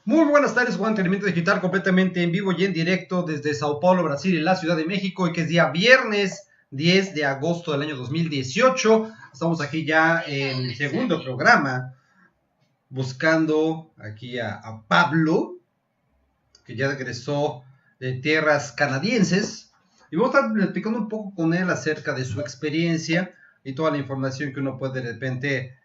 Muy buenas tardes, Juan. Entrenamiento digital completamente en vivo y en directo desde Sao Paulo, Brasil, y la Ciudad de México, y que es día viernes 10 de agosto del año 2018. Estamos aquí ya en el segundo programa, buscando aquí a Pablo, que ya regresó de tierras canadienses, y vamos a estar platicando un poco con él acerca de su experiencia y toda la información que uno puede de repente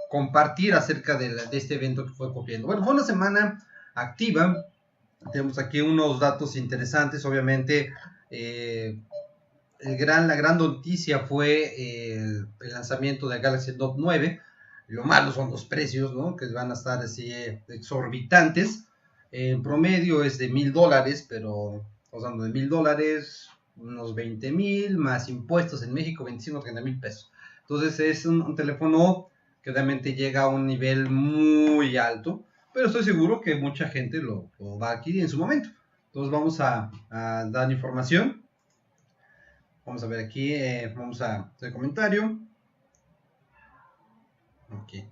compartir acerca de este evento que fue ocurriendo. Bueno, fue una semana activa. Tenemos aquí unos datos interesantes. Obviamente, la gran noticia fue el lanzamiento del Galaxy Note 9. Lo malo son los precios, ¿no? Que van a estar así exorbitantes. En promedio es de $1,000, pero estamos hablando de $1,000, unos 20,000 más impuestos en México, 25 o 30 mil pesos. Entonces es un teléfono que realmente llega a un nivel muy alto, pero estoy seguro que mucha gente lo va a adquirir en su momento. Entonces vamos a dar información. Vamos a ver aquí, vamos a hacer comentario. Ok.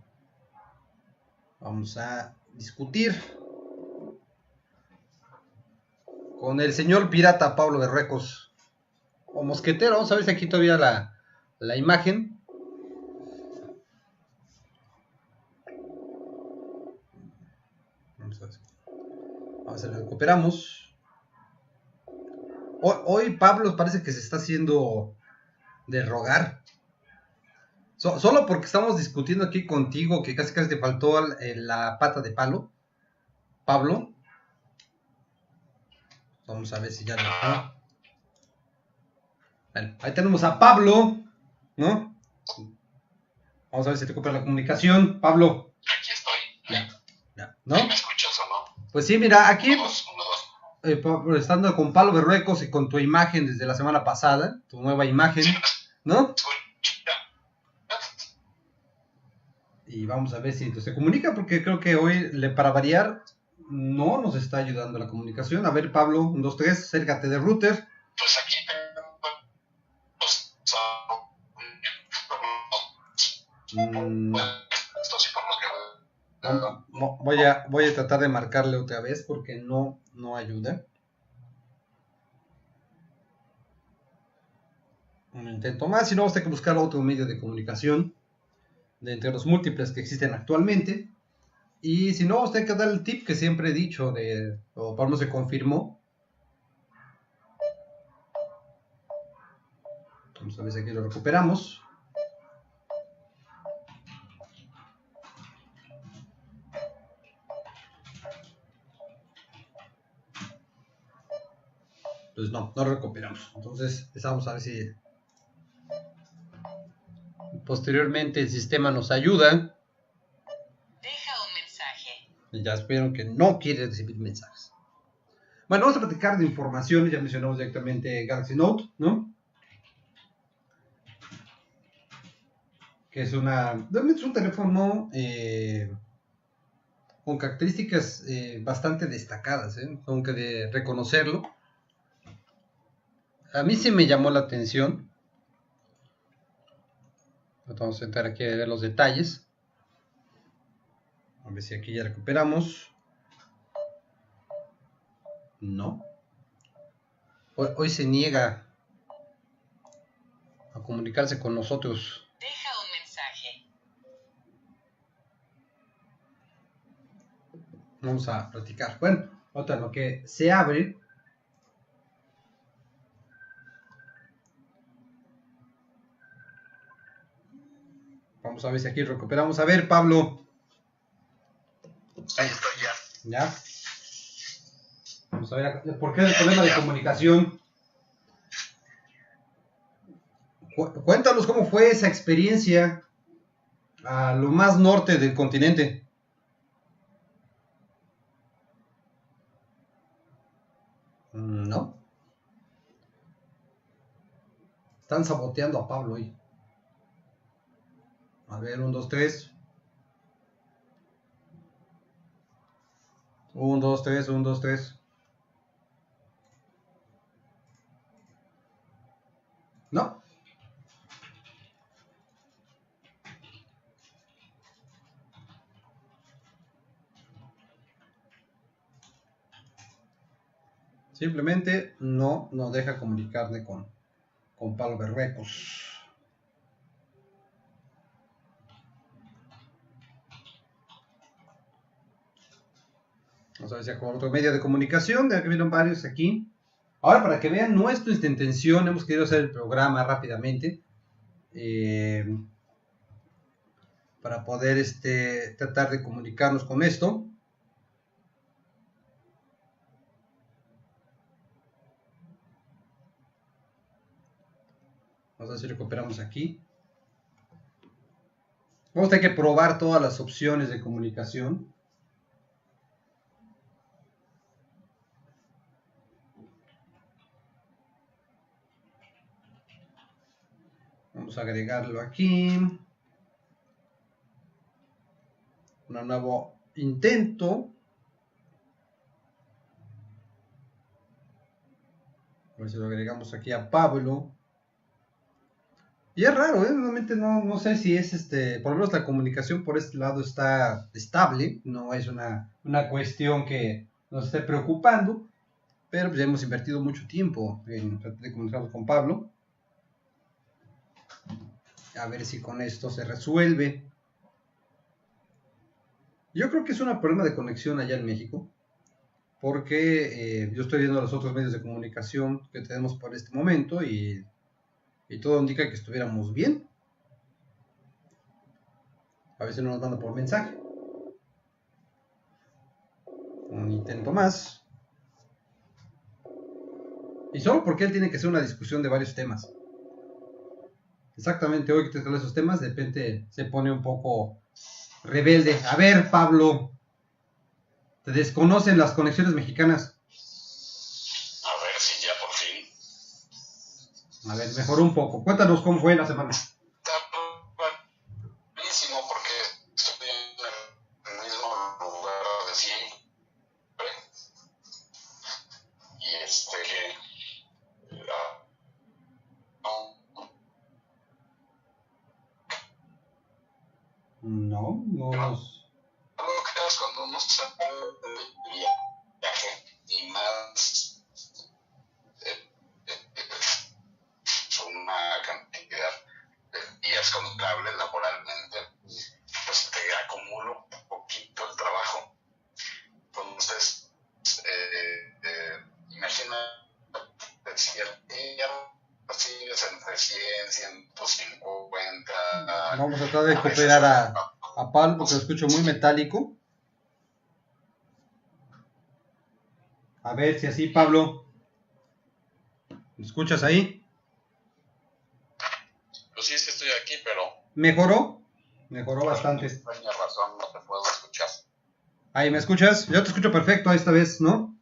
Vamos a discutir con el señor pirata Pablo Berruecos, o mosquetero. Vamos a ver si aquí todavía la imagen. Vamos a ver. Vamos a ver, recuperamos. Hoy Pablo parece que se está haciendo de rogar. Solo porque estamos discutiendo aquí contigo, que casi te faltó la pata de palo, Pablo. Vamos a ver si ya lo está. Bueno, ahí tenemos a Pablo, ¿no? Vamos a ver si recupera la comunicación. Pablo. Aquí estoy. Ya, ¿no? ¿Me escuchas o no? Pues sí, mira, aquí Uno, dos. estando con Pablo Berruecos y con tu imagen desde la semana pasada, tu nueva imagen, ¿no? Y vamos a ver si se comunica, porque creo que hoy, para variar, no nos está ayudando la comunicación. A ver, Pablo, 1, 2, 3, acércate del router. Pues aquí Voy a tratar de marcarle otra vez porque no ayuda. Un intento más, si no, vamos a tener que buscar otro medio de comunicación de entre los múltiples que existen actualmente. Y si no, vamos a tener que dar el tip que siempre he dicho, o Pablo se confirmó. Vamos a ver si aquí lo recuperamos. Pues no lo recuperamos. Entonces vamos a ver si posteriormente el sistema nos ayuda. Deja un mensaje. Y ya espero que no quiere recibir mensajes. Bueno, vamos a platicar de información. Ya mencionamos directamente Galaxy Note, ¿no? Que es realmente es un teléfono con características bastante destacadas, tengo que reconocerlo. A mí sí me llamó la atención. Vamos a entrar aquí a ver los detalles. A ver si aquí ya recuperamos. No. Hoy se niega a comunicarse con nosotros. Deja un mensaje. Vamos a platicar. Bueno, otra, lo que se abre. Vamos a ver si aquí recuperamos. A ver, Pablo. Ahí estoy ya. ¿Ya? Vamos a ver por qué es el problema de comunicación. Cuéntanos cómo fue esa experiencia a lo más norte del continente. No. Están saboteando a Pablo hoy. A ver, 1, 2, 3. 1, 2, 3, 1, 2, 3. ¿No? Simplemente no nos deja comunicarme con Pablo Berruecos. Vamos a ver si hay otro medio de comunicación. Ya que vieron varios aquí. Ahora, para que vean nuestra intención, hemos querido hacer el programa rápidamente. Para poder tratar de comunicarnos con esto. Vamos a ver si recuperamos aquí. Vamos a tener que probar todas las opciones de comunicación. Vamos a agregarlo aquí. Un nuevo intento. A ver si lo agregamos aquí a Pablo. Y es raro, realmente no sé si es por lo menos la comunicación por este lado está estable, no es una cuestión que nos esté preocupando, pero pues ya hemos invertido mucho tiempo en tratar de comunicarnos con Pablo. A ver si con esto se resuelve. Yo creo que es un problema de conexión allá en México, porque yo estoy viendo los otros medios de comunicación que tenemos por este momento y todo indica que estuviéramos bien. A veces no nos manda por mensaje. Un intento más. Y solo porque él tiene que ser una discusión de varios temas. Exactamente hoy que te traigo esos temas, de repente se pone un poco rebelde. A ver, Pablo, te desconocen las conexiones mexicanas. A ver si ya por fin. A ver, mejoró un poco. Cuéntanos cómo fue la semana. Está buenísimo porque estoy en el mismo lugar de siempre. Y No nos... Algo que es cuando uno sale de viaje y más una cantidad de días contables laboralmente, pues te acumulo un poquito el trabajo. Entonces, imagina si el día recibes entre 100, 150. Vamos a tratar de recuperar a Pablo porque lo escucho muy metálico. A ver si así, Pablo. ¿Me escuchas ahí? Pues sí, estoy aquí, pero... ¿Mejoró? Mejoró bastante. Por extraña razón no te puedo escuchar. Ahí, ¿me escuchas? Yo te escucho perfecto esta vez, ¿no?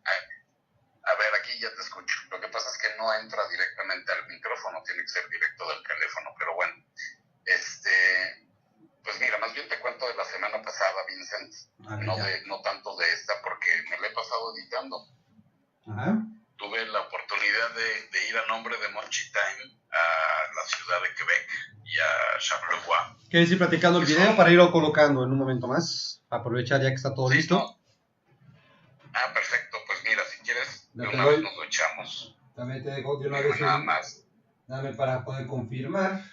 A ver, aquí ya te escucho. Lo que pasa es que no entra directamente al micrófono, tiene que ser directo del teléfono, pero bueno. Pues mira, más bien te cuento de la semana pasada, Vincent. No tanto de esta, porque me la he pasado editando. Ajá. Tuve la oportunidad de ir a nombre de Monchi Time a la ciudad de Quebec y a Charleroi. ¿Quieres ir platicando el video para irlo colocando en un momento más? Para aprovechar ya que está todo listo. ¿No? Ah, perfecto. Pues mira, si quieres, de una vez nos lo echamos. También te dejo de una vez nada más. Dame para poder confirmar.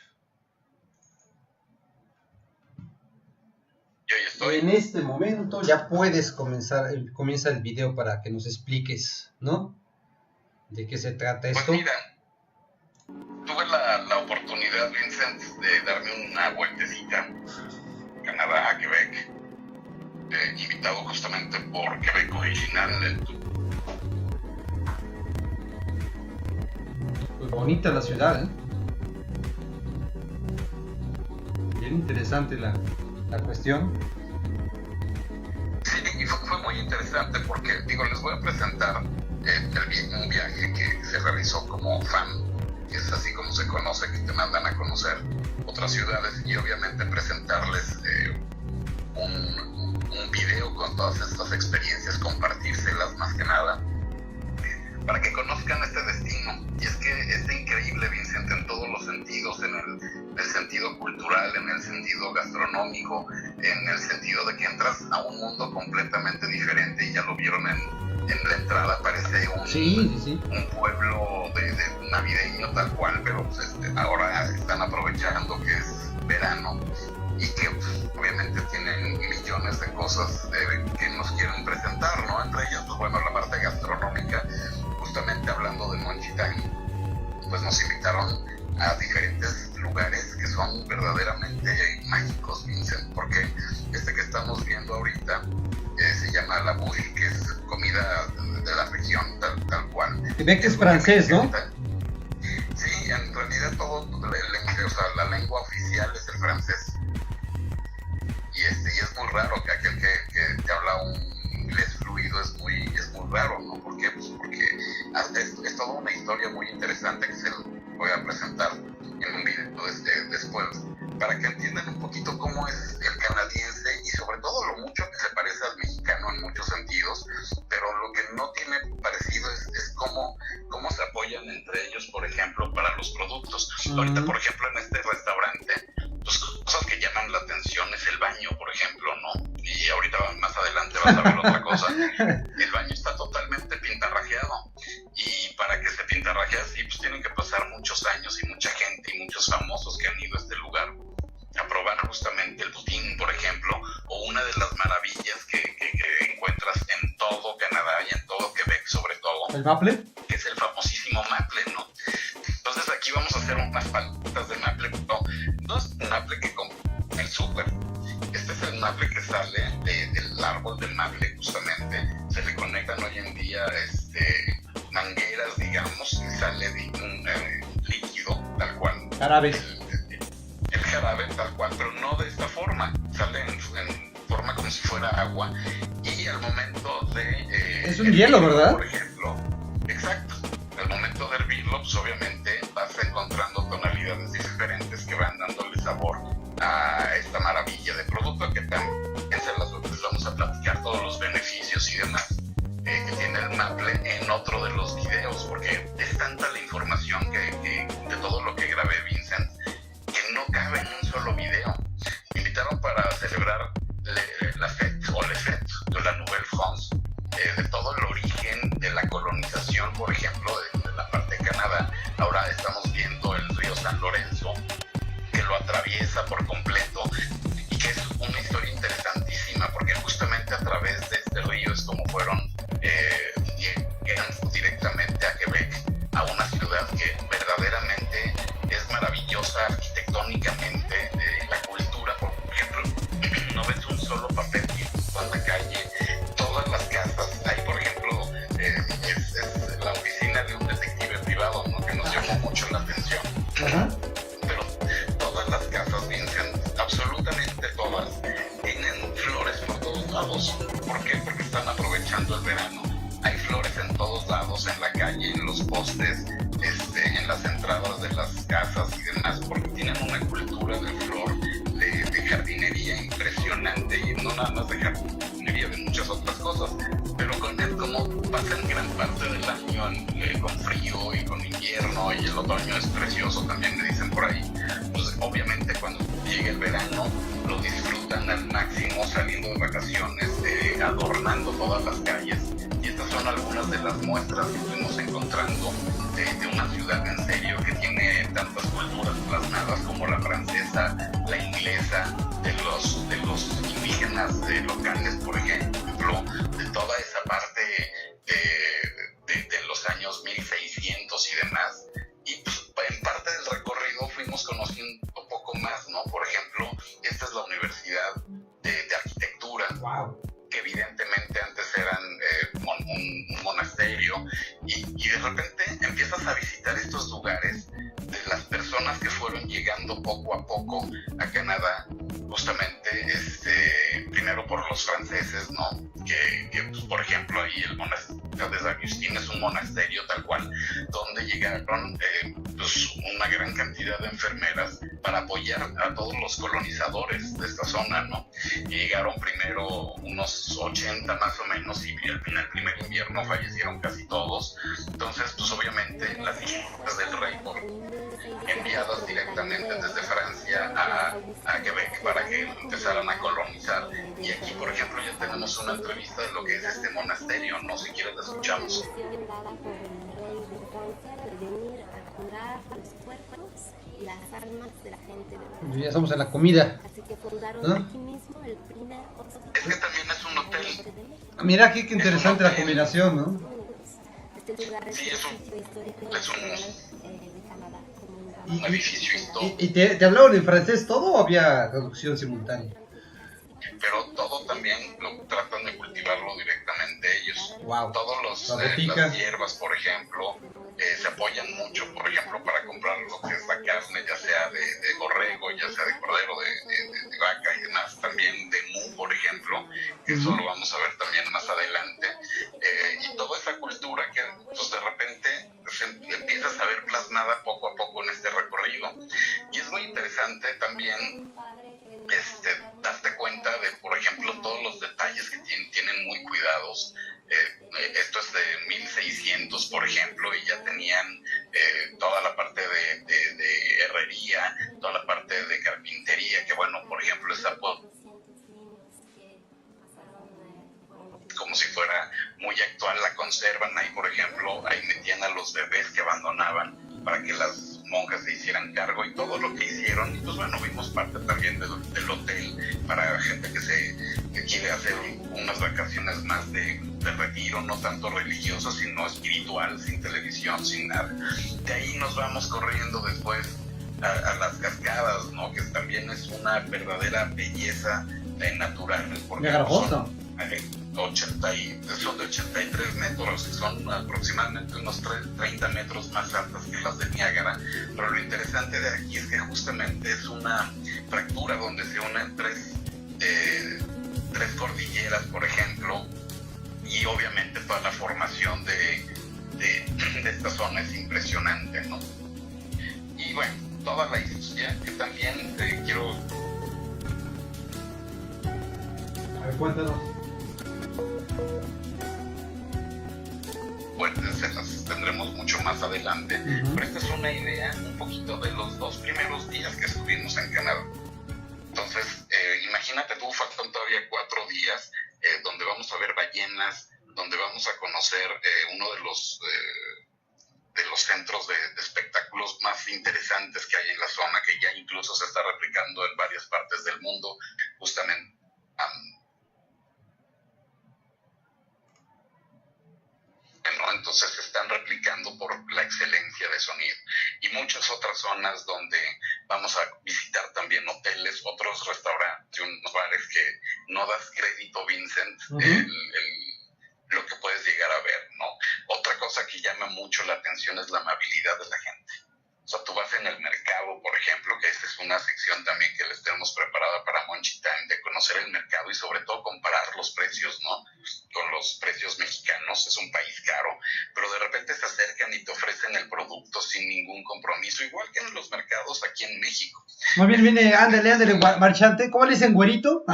Yo ya estoy. En este momento ya puedes comienza el video para que nos expliques, ¿no? ¿De qué se trata esto? Pues mira, tuve la oportunidad, Vincent, de darme una vueltecita Canadá a Quebec, invitado justamente por Quebec Original. Pues bonita la ciudad, ¿eh? Bien interesante la cuestión. Sí, y fue muy interesante porque, les voy a presentar un viaje que se realizó como fan, que es así como se conoce, que te mandan a conocer otras ciudades y obviamente presentarles un video con todas estas experiencias, compartírselas más que nada, para que conozcan este destino. Y es que es increíble, Vincent, en todos los sentidos, en el sentido cultural, en el sentido gastronómico, en el sentido de que entras a un mundo completamente diferente, y ya lo vieron en la entrada parece un pueblo de navideño tal cual, pero pues, ahora están aprovechando que es verano y que pues, obviamente tienen millones de cosas que nos quieren presentar, ¿no? Entre ellas, pues bueno, la parte gastronómica, justamente hablando de Monchi Time, pues nos invitaron a diferentes lugares que son verdaderamente mágicos, Vincent, porque que estamos viendo ahorita se llama la bouille, que es comida de la región, tal cual. Quebec es francés, ¿no? Sí, en realidad todo, la lengua oficial es el francés. Y es muy raro que aquel que habla un inglés fluido es muy raro, ¿no? ¿Por qué? Pues porque es toda una historia muy interesante que se voy a presentar en un video después, para que entiendan un poquito cómo es el canadiense y sobre todo lo mucho que se parece al mexicano en muchos sentidos, pero lo que no tiene parecido es cómo se apoyan entre ellos, por ejemplo, para los productos. Ahorita, por ejemplo, en este restaurante, pues cosas que llaman la atención es el baño, por ejemplo, ¿no? Y ahorita más adelante vas a ver otra cosa. El baño está totalmente pintarrajeado, y para que se pintarrajee así, pues tienen que pasar muchos años y mucha gente y muchos famosos que han ido a este lugar a probar justamente el poutine, por ejemplo, o una de las maravillas que encuentras en todo Canadá y en todo Quebec, sobre todo. ¿El maple? Que es el famosísimo maple, ¿no? Entonces aquí vamos a hacer unas paletas de maple, no es un maple que compra en el súper. Este es el maple que sale del árbol del maple, justamente. Se le conectan hoy en día mangueras, digamos, y sale de un líquido, tal cual. Jarabe. El jarabe, tal cual, pero no de esta forma. Sale en forma como si fuera agua. Y al momento de... es un hielo, ¿verdad? Por ejemplo. Exacto. Al momento de hervirlo, pues obviamente vas encontrando tonalidades diferentes que van dándole sabor a esta maravilla de producto, que también les vamos a platicar todos los beneficios y demás que tiene el maple en otro de los videos, porque es tanta la información que de todo lo que grabé, Vincent, que no cabe en un solo video. Me invitaron para celebrar la fête o le fête de la Nouvelle France, de todo el origen de la colonización, por ejemplo, de la parte de Canadá. Ahora estamos viendo el río San Lorenzo, que lo atraviesa por completo, y que es una historia interesantísima, porque justamente a través de este río es como llegan directamente a Quebec, a una ciudad que verdaderamente es maravillosa arquitectónicamente. La cultura, por ejemplo, no ves un solo papel en la calle, todas las casas. Ahí, por ejemplo, es la oficina de un detective privado, ¿no? Que nos llamó mucho la atención. Pero todas las casas, Vincent, absolutamente todas, tienen flores por todos lados. ¿Por qué? Porque están aprovechando el verano. Hay flores en todos lados, en la calle, en los postes, en las entradas de las casas y demás, porque tienen una cultura de flor, de jardinería impresionante, y no nada más de jardinería, de muchas otras cosas. Pero como pasan gran parte del año con frío y con invierno, y el otoño es precioso también, me dicen por ahí, pues obviamente cuando llegue el verano lo disfrutan al máximo, saliendo de vacaciones, adornando todas las calles. Y estas son algunas de las muestras que fuimos encontrando de una ciudad en serio que tiene tantas culturas plasmadas como la francesa, la inglesa, de los indígenas locales, por ejemplo, de toda esa parte de los años 1600 y demás. Y pues, en parte del recorrido fuimos conociendo un poco más, ¿no? Por ejemplo, esta es la Universidad de Arquitectura. Wow. Que evidentemente antes eran un monasterio, y de repente empiezas a visitar estos lugares de las personas que fueron llegando poco a poco a Canadá, justamente primero por los franceses, ¿no? Que pues, por ejemplo, ahí el monasterio de San Agustín es un monasterio tal cual, donde llegaron pues una gran cantidad de enfermeras para apoyar a todos los colonizadores de esta zona, ¿no? Y llegaron primero unos 80 más o menos, y en el primer invierno fallecieron casi todos. Entonces, pues obviamente las hijas del rey enviadas directamente desde Francia a Quebec para que empezaran a colonizar. Y aquí, por ejemplo, ya tenemos una entrevista de lo que es este monasterio, no sé si quieres la escuchamos. Ya estamos en la comida, ¿no? Es que también es un hotel. Mira qué interesante la combinación, ¿no? Sí, es un edificio histórico. ¿Y te hablaron en francés todo o había traducción simultánea? Pero todo también lo tratan de cultivarlo directamente ellos. Wow. Todos las hierbas, por ejemplo, se apoyan mucho, por ejemplo, para comprar lo que es la carne, ya sea de borrego, ya sea de cordero, de vaca y demás, también de mu, por ejemplo, que eso lo vamos a ver también más adelante. Y toda esa cultura que pues, de repente se empiezas a ver plasmada poco a poco en este recorrido. Y es muy interesante también darte cuenta de, por ejemplo, todos los detalles que tienen muy cuidados. Esto es de 1600, por ejemplo, y ya tenían toda la parte de herrería, toda la parte de carpintería, que bueno, por ejemplo, esa como si fuera muy actual, la conservan ahí, por ejemplo, ahí metían a los bebés que abandonaban para que las monjas se hicieran cargo y todo lo que hicieron. Y pues bueno, vimos parte también del hotel para gente que quiere hacer unas vacaciones más de retiro, no tanto religioso, sino espiritual, sin televisión, sin nada. De ahí nos vamos corriendo después a las cascadas, ¿no? Que también es una verdadera belleza natural. Porque son de 83 metros, son aproximadamente unos 30 metros más altas que las de Niágara, pero lo interesante de aquí es que justamente es una fractura donde se unen tres cordilleras, por ejemplo, y obviamente toda la formación de esta zona es impresionante, ¿no? Y bueno, toda la historia que también quiero... A ver, cuéntanos. Pues se las tendremos mucho más adelante, pero esta es una idea un poquito de los 2 primeros días que estuvimos en Canadá. Entonces, imagínate tú, faltan todavía 4 días donde vamos a ver ballenas, donde vamos a conocer uno de los centros de espectáculos más interesantes que hay en la zona, que ya incluso se está replicando en varias partes del mundo, justamente. ¿No? Entonces se están replicando por la excelencia de sonido. Y muchas otras zonas donde vamos a visitar también hoteles, otros restaurantes, unos bares que no das crédito, Vincent, lo que puedes llegar a ver, ¿no? Otra cosa que llama mucho la atención es la amabilidad de la gente. O sea, tú vas en el mercado, por ejemplo, que esta es una sección también que les tenemos preparada para Monchi Time, de conocer el mercado y sobre todo comparar los precios, ¿no? Con los precios mexicanos. Es un país caro, pero de repente se acercan y te ofrecen el producto sin ningún compromiso, igual que en los mercados aquí en México. Muy bien, viene, ándale, marchante. ¿Cómo le dicen, güerito?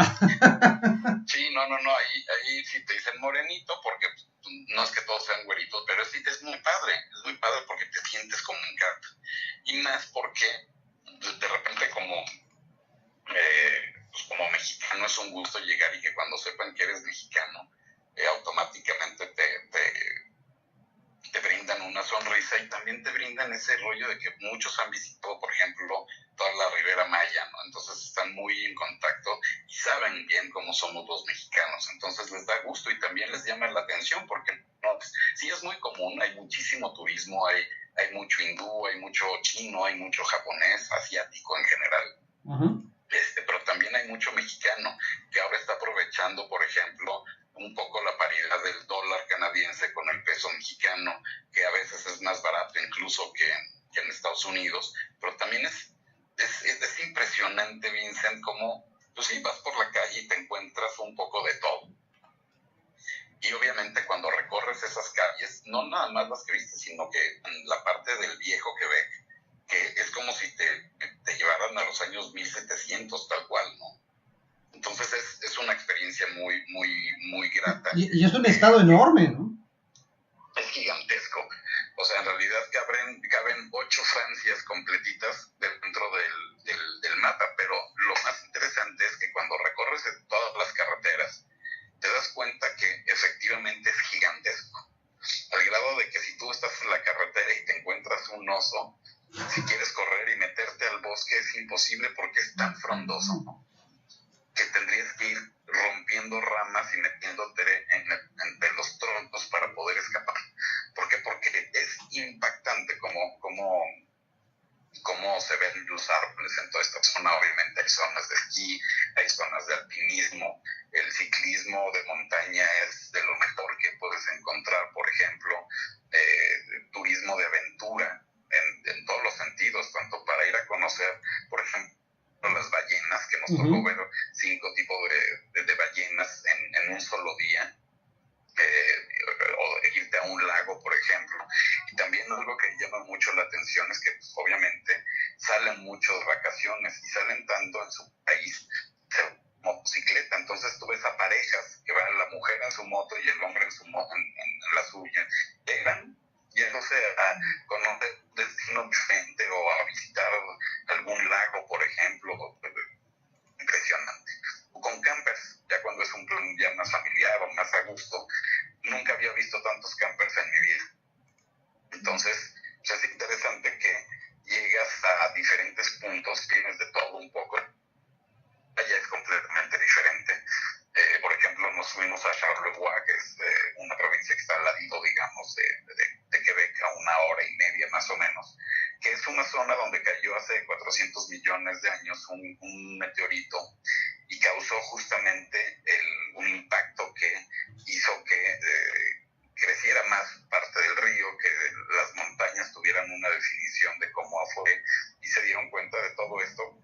Sí, no, ahí sí te dicen morenito, porque no es que todos sean güeritos, pero sí es muy padre porque te sientes como un cat. Y más porque de repente como mexicano es un gusto llegar y que cuando sepan que eres mexicano, automáticamente te brindan una sonrisa y también te brindan ese rollo de que muchos han visitado, por ejemplo, toda la Ribera Maya, ¿no? Entonces están muy en contacto y saben bien cómo somos los mexicanos, entonces les da gusto y también les llama la atención porque no, pues, sí es muy común, hay muchísimo turismo, hay mucho hindú, hay mucho chino, hay mucho japonés, asiático en general. Pero también hay mucho mexicano que ahora está aprovechando, por ejemplo, un poco la paridad del dólar canadiense con el peso mexicano, que a veces es más barato incluso que en Estados Unidos, pero también es impresionante, Vincent, como pues sí, vas por la calle y te encuentras un poco de todo. Y obviamente cuando recorres esas calles, no nada más las que viste, sino que en la parte del viejo Quebec, que es como si te llevaran a los años 1700 tal cual, ¿no? Entonces es una experiencia muy, muy, muy grata. Y es un estado enorme, ¿no? Es gigantesco. O sea, en realidad caben 8 Francias completitas dentro del mapa, pero lo más interesante es frondoso, ¿no? Que tendrías que ir rompiendo ramas y metiéndote entre los troncos para poder escapar. ¿Por qué? Porque es impactante cómo se ven los árboles en toda esta zona. Obviamente hay zonas de esquí, hay zonas de alpinismo, el ciclismo de montaña es de lo mejor que puedes encontrar, por ejemplo, turismo de aventura en todos los sentidos, tanto para ir a conocer, por ejemplo, las ballenas, que nos tocó ver 5 tipos de ballenas en un solo día, o irte a un lago, por ejemplo. Y también algo que llama mucho la atención es que pues, obviamente salen mucho de vacaciones y salen tanto en su país en motocicleta. Entonces tú ves a parejas que van la mujer en su moto y el hombre en su moto, en la suya, llegan yéndose a conocer un destino diferente o a visitar algún lago, por ejemplo. Impresionante. O con campers, ya cuando es un plan ya más familiar o más a gusto. Nunca había visto tantos campers en mi vida. Entonces, pues es interesante que llegas a diferentes puntos, tienes de todo un poco. Allá es completamente diferente. Por ejemplo, nos fuimos a Charlevoix, que es una provincia que está al ladito, digamos, de Quebec, a 1 hora y media más o menos, que es una zona donde cayó hace 400 millones de años un meteorito y causó justamente un impacto que hizo que creciera más parte del río, que las montañas tuvieran una definición de cómo fue, y se dieron cuenta de todo esto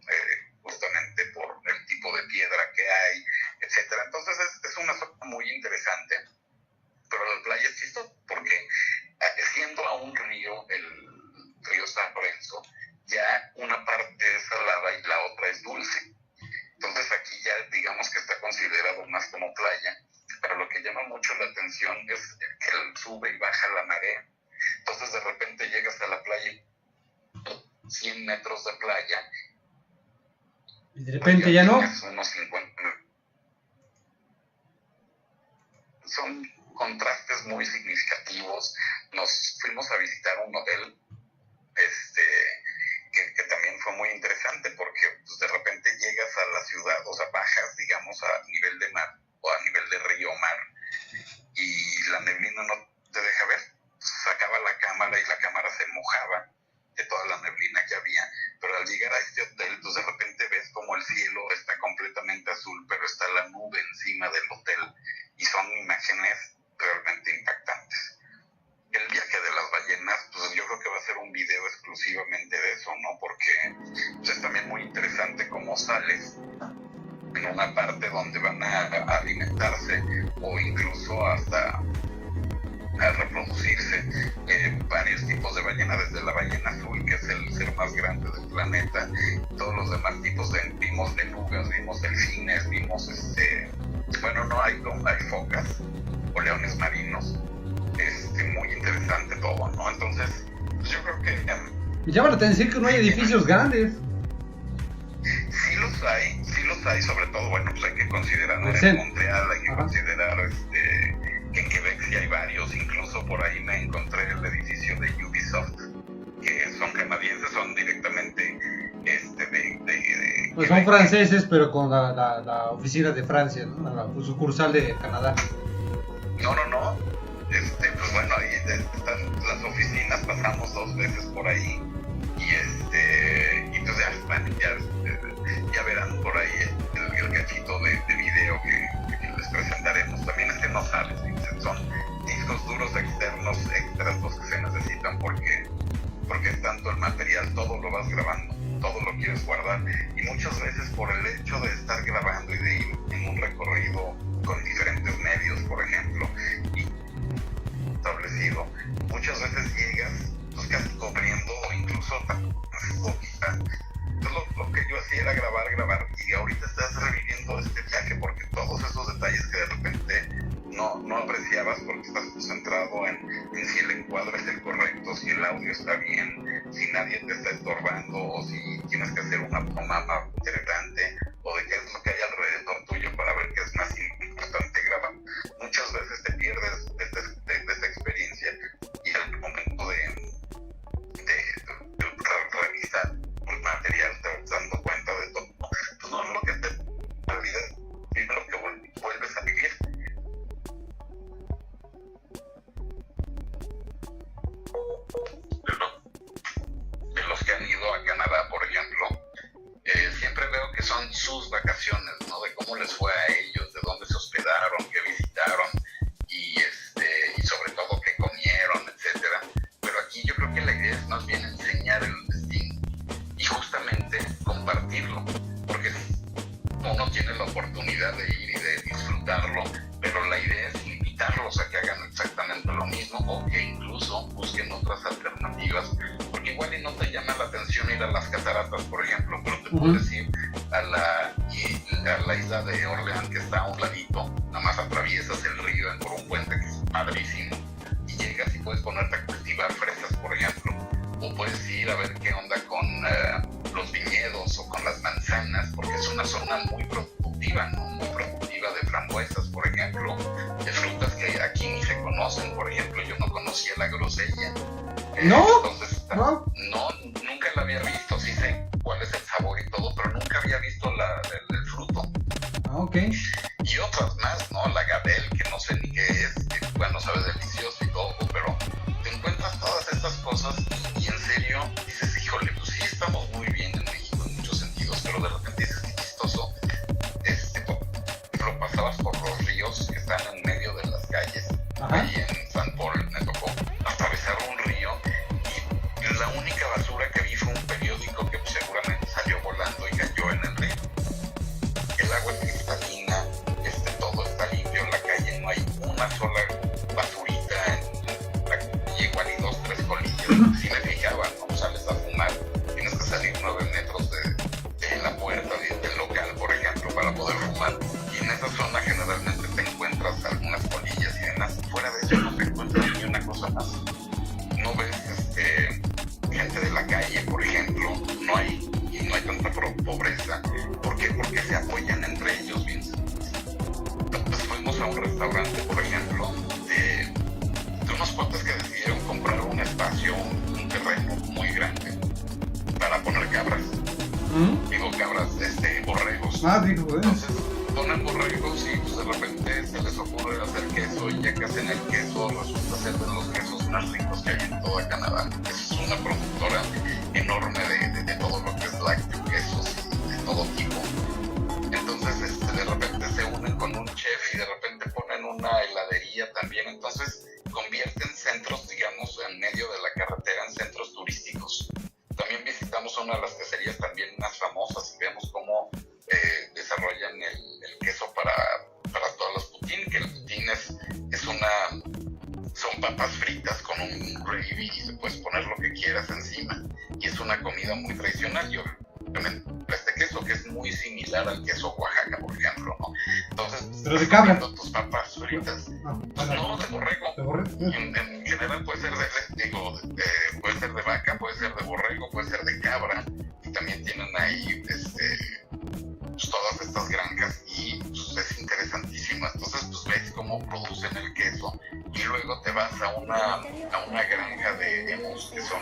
justamente por el tipo de piedra que hay, etcétera. Entonces es una zona muy interesante, pero la playa es chistosa porque siendo a un río, el río San Lorenzo, ya una parte es salada y la otra es dulce. Entonces aquí ya digamos que está considerado más como playa, pero lo que llama mucho la atención es que sube y baja la marea. Entonces de repente llegas a la playa, 100 metros de playa, y de repente ya no. Unos 50. Son contrastes muy significativos. Nos fuimos a visitar un hotel que también fue muy interesante porque pues, de repente llegas a la ciudad, o sea, bajas, digamos, a nivel de mar o a nivel de río mar, y la neblina no te deja ver. Sacaba la cámara y la cámara se mojaba de toda la neblina que había, pero al llegar a este hotel, pues de repente ves como el cielo está completamente azul, pero está la nube encima del hotel, y son imágenes realmente impactantes. El viaje de las ballenas, pues yo creo que va a ser un video exclusivamente de eso, ¿no? Porque pues, es también muy interesante cómo sales en una parte donde van a alimentarse o incluso hasta a reproducirse. Varios tipos de ballena, desde la ballena azul, que es el ser más grande del planeta, todos los demás tipos vimos belugas, vimos delfines, vimos bueno, no hay focas o leones marinos. Muy interesante todo, ¿no? Entonces, pues yo creo que Me llama la atención que no hay edificios grandes. Sí los hay, sobre todo, bueno, pues hay que considerar en Montreal, hay que considerar que en Quebec sí hay varios, incluso por ahí me encontré el edificio de Ubisoft, que son canadienses, son directamente pues son franceses, pero con la oficina de Francia, ¿no? La sucursal de Canadá. No, pues bueno, ahí están las oficinas, pasamos 2 veces por ahí, y pues ya verán por ahí el cachito de video que les presentaremos. También no sale, son discos duros externos, extras los que se necesitan, porque es tanto el material, todo lo vas grabando, todo lo quieres guardar, y muchas veces por el hecho de estar grabando y de ir en un recorrido con diferentes medios, por ejemplo, y establecido, muchas veces llegas pues casi corriendo o incluso poquita. Entonces lo que yo hacía era grabar, y ahorita estás reviviendo este viaje porque todos esos detalles que de repente no apreciabas porque estás concentrado en si el encuadre es el correcto, si el audio está bien, si nadie te está estorbando, o si tienes que hacer una toma interesante, o de qué es lo que hay alrededor tuyo para ver qué es más importante grabar. Muchas veces te pierdes de esta experiencia, y al momento de revisar el material te vas dando cuenta de todo. Pues porque son sus vacaciones, ¿no? De cómo les fue a ellos, de dónde se hospedaron, qué visitaron y sobre todo qué comieron, etcétera. Pero aquí yo creo que la idea es más bien enseñar el destino y justamente compartirlo, porque uno tiene la oportunidad de ir y de disfrutarlo, pero la idea es invitarlos a que hagan exactamente lo mismo o que incluso busquen otras alternativas, porque igual y no te llama la atención ir a las cataratas, por ejemplo, pero te puedes ir a la isla de Orleans, que está a un ladito, nada más atraviesas el río por un puente que es padrísimo y llegas y puedes ponerte a cultivar fresas, por ejemplo, o puedes ir a ver qué onda con los viñedos o con las manzanas, porque es una zona muy productiva, ¿no? Muy productiva de frambuesas, por ejemplo, de frutas que aquí ni se conocen. Por ejemplo, yo no conocía la grosella. ¿No? Entonces, ¿No? Nunca la había visto. Sí sé cuál es el sabor y todo, pero nunca había visto el fruto. Ah, ok. Y otras más, ¿no? La gabel, que no sé ni qué es, que, bueno, sabe delicioso y todo, pero te encuentras todas estas cosas y en serio dices, híjole, pues sí estamos muy bien en México en muchos sentidos, pero de repente dices, qué chistoso, lo pasabas por los ríos que están en medio de las calles. Ajá. Ahí en San Paul me tocó atravesar un río y la única basura que vi fue un periódico que seguramente salió volando y cayó en el río. El agua es cristalina, todo está limpio en la calle, no hay una sola basurita en la calle, igual y 2, 3 colillas. Si me fijaba, ¿no? Sales a fumar, tienes que salir 9 metros de la puerta del local, por ejemplo, para poder fumar. Y en esa zona generalmente te encuentras algunas colillas y demás. Fuera de eso no te encuentras ni una cosa más. No ves gente de la calle, por ejemplo, no hay tanta pobreza. ¿Por qué? Porque se apoyan entre ellos bien. Entonces fuimos a un restaurante, por ejemplo, de unos cuates que decidieron comprar un espacio, un terreno muy grande para poner cabras. Digo cabras, borregos. Entonces ponen borregos y pues de repente se les ocurre hacer queso y ya que hacen el queso resulta ser de los quesos más ricos que hay en toda Canadá. Es una productora enorme de todo lo que es lácteo, quesos de todo tipo. Entonces de repente se unen con un chef y de repente ponen una heladería también. Entonces convierten centros, digamos, en medio de la carretera en centros turísticos. También visitamos una de las queserías también más famosas y vemos cómo desarrollan el queso para todas las poutine, que el poutine son papas fritas con un gravy y se puedes poner lo que quieras encima y es una comida muy tradicional. Y obviamente este queso que es muy similar al queso Oaxaca, por ejemplo, ¿no? Entonces, pero de cabra, tus papas fritas, no, de borrego. En general puede ser puede ser de vaca, puede ser de borrego, puede ser de cabra, y también tienen ahí pues, todas estas granjas y pues, es interesantísimo. Entonces pues ves cómo producen el queso y luego te vas a una granja de emus que son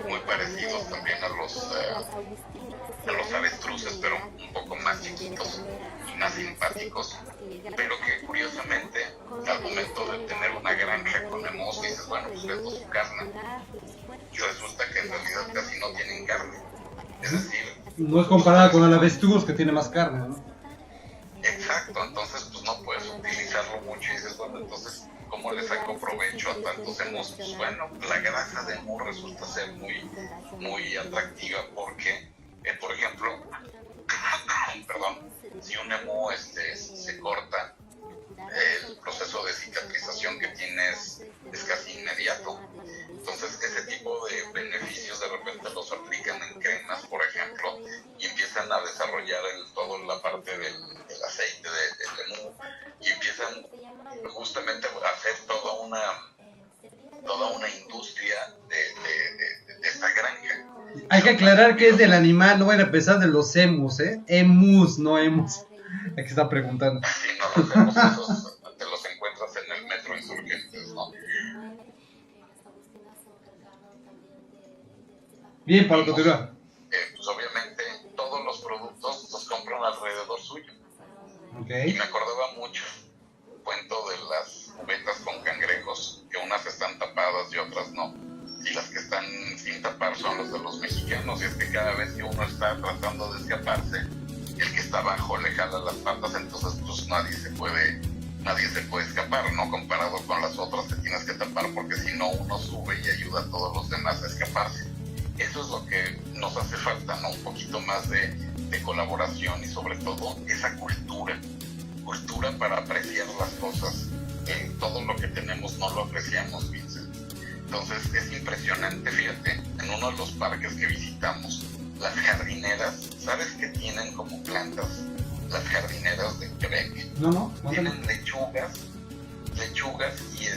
muy parecidos también a los avestruces, pero un poco más chiquitos y más simpáticos, pero que curiosamente al momento de tener una granja con emus dices, bueno, pues vendo su carne y resulta que en realidad casi no tienen carne, es decir, no es comparada con el avestruz que tiene más carne, ¿no? Exacto, entonces pues no puedes utilizarlo mucho y dices, bueno, entonces ¿cómo le saco provecho a tantos emus? Pues bueno, la grasa de emu resulta ser muy, muy atractiva porque, por ejemplo, si un emu se corta, el proceso de cicatrización que tienes es casi inmediato. Entonces ese tipo de beneficios de repente los aplican en cremas, por ejemplo, y empiezan a desarrollar toda la parte del aceite del emu y empiezan justamente a hacer toda una industria de esta granja. Hay que aclarar que es del animal, no van a empezar de los emus, emus, no emus. Hay que estar preguntando. Sí, no, los emus esos te los encuentras en el metro Insurgentes, ¿no? Bien, para continuar. Pues obviamente todos los productos los compran alrededor suyo. Okay. Y me acordaba mucho el cuento de las cubetas con cangrejos, que unas están tapadas y otras no. Y las que están sin tapar son los de los mexicanos. Y es que cada vez que uno está tratando de escaparse, el hasta abajo le jala las patas, entonces pues nadie se puede escapar, ¿no? Comparado con las otras te tienes que tapar porque si no uno sube y ayuda a todos los demás a escaparse. Eso es lo que nos hace falta, ¿no? Un poquito más de colaboración y sobre todo esa cultura para apreciar las cosas. Todo lo que tenemos no lo apreciamos, Vincent. Entonces es impresionante, fíjate, en uno de los parques que visitamos, las jardineras, ¿sabes qué tienen como plantas? Las jardineras de Quebec. No. Tienen lechugas y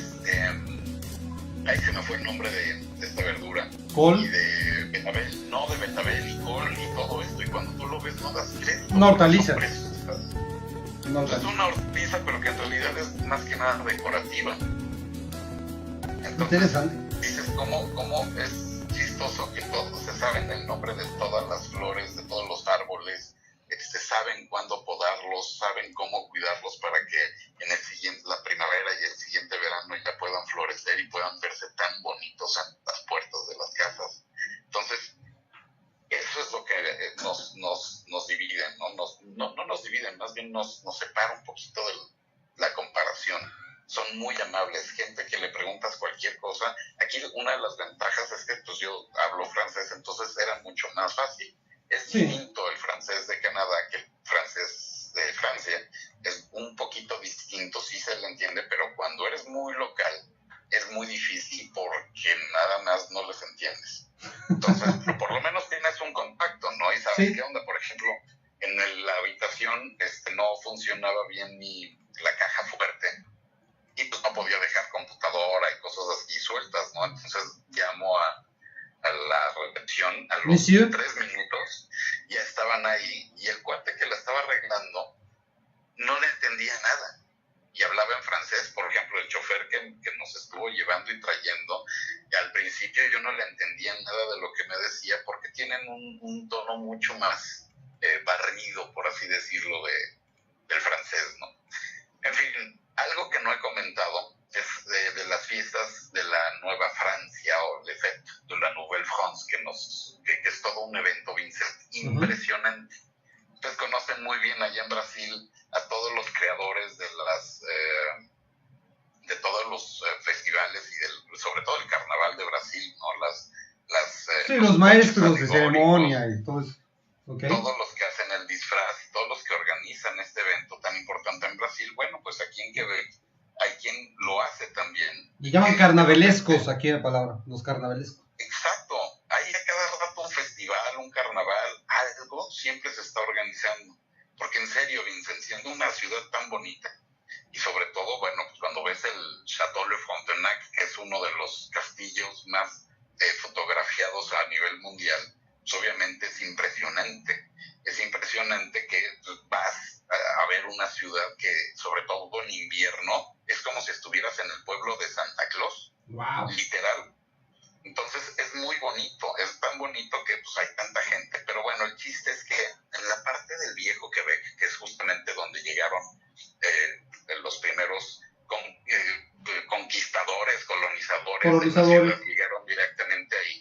ahí se me fue el nombre de esta verdura. Col. Y de betabel, no, de betabel y col y todo esto. Y cuando tú lo ves no das crédito. Una hortaliza. Es una hortaliza, pero que en realidad es más que nada decorativa. Entonces, interesante. Dices, ¿cómo es chistoso que todos se saben el nombre de todas las flores, de todos los árboles, saben cuándo podarlos, saben cómo cuidarlos para que en la primavera y el siguiente verano ya puedan florecer y puedan verse tan bonitos en las puertas de las casas. Entonces, eso es lo que nos divide, ¿no? No nos dividen, más bien nos separa un poquito de la comparación. Son muy amables, gente que le preguntas cualquier cosa. Aquí una de las ventajas es que pues yo hablo francés, entonces era mucho más fácil. Es distinto el francés de Canadá que el francés de Francia. Es un poquito distinto, sí se le entiende, pero cuando eres muy local es muy difícil porque nada más no les entiendes. Entonces, por lo menos tienes un contacto, ¿no? Y sabes qué onda. Por ejemplo, en la habitación no funcionaba bien la caja fuerte y pues no podía dejar computadora y cosas así sueltas, ¿no? Entonces llamo a la recepción a los Monsieur. 3 minutos, ya estaban ahí y el cuate que la estaba arreglando no le entendía nada y hablaba en francés. Por ejemplo, el chofer que nos estuvo llevando y trayendo, y al principio yo no le entendía nada de lo que me decía porque tienen un tono mucho más barrido, por así decirlo, del francés, ¿no? En fin, algo que no he comentado es de las fiestas de la Nueva Francia o de Fête de la Nouvelle France, que es todo un evento, Vincent, impresionante. Ustedes conocen muy bien allá en Brasil a todos los creadores de todos los festivales y sobre todo el carnaval de Brasil, ¿no? Los maestros de ceremonia y todo eso. Okay. Todos los que hacen el disfraz, todos los que organizan este evento tan importante en Brasil. Bueno, pues aquí en Quebec hay quien lo hace también. Y llaman carnavalescos aquí la palabra, los carnavalescos. Exacto, hay a cada rato un festival, un carnaval, algo siempre se está organizando. Porque en serio, Vincent, siendo una ciudad tan bonita, y sobre todo, bueno, pues cuando ves el Château Le Frontenac, que es uno de los castillos más fotografiados a nivel mundial, pues obviamente es impresionante. Es impresionante que vas a ver una ciudad que, sobre todo en invierno, es como si estuvieras en el pueblo de Santa Claus. Wow. Literal. Entonces es muy bonito, es tan bonito que pues hay tanta gente. Pero bueno, el chiste es que en la parte del viejo Quebec, que es justamente donde llegaron los primeros conquistadores, colonizadores de la ciudad, llegaron directamente ahí.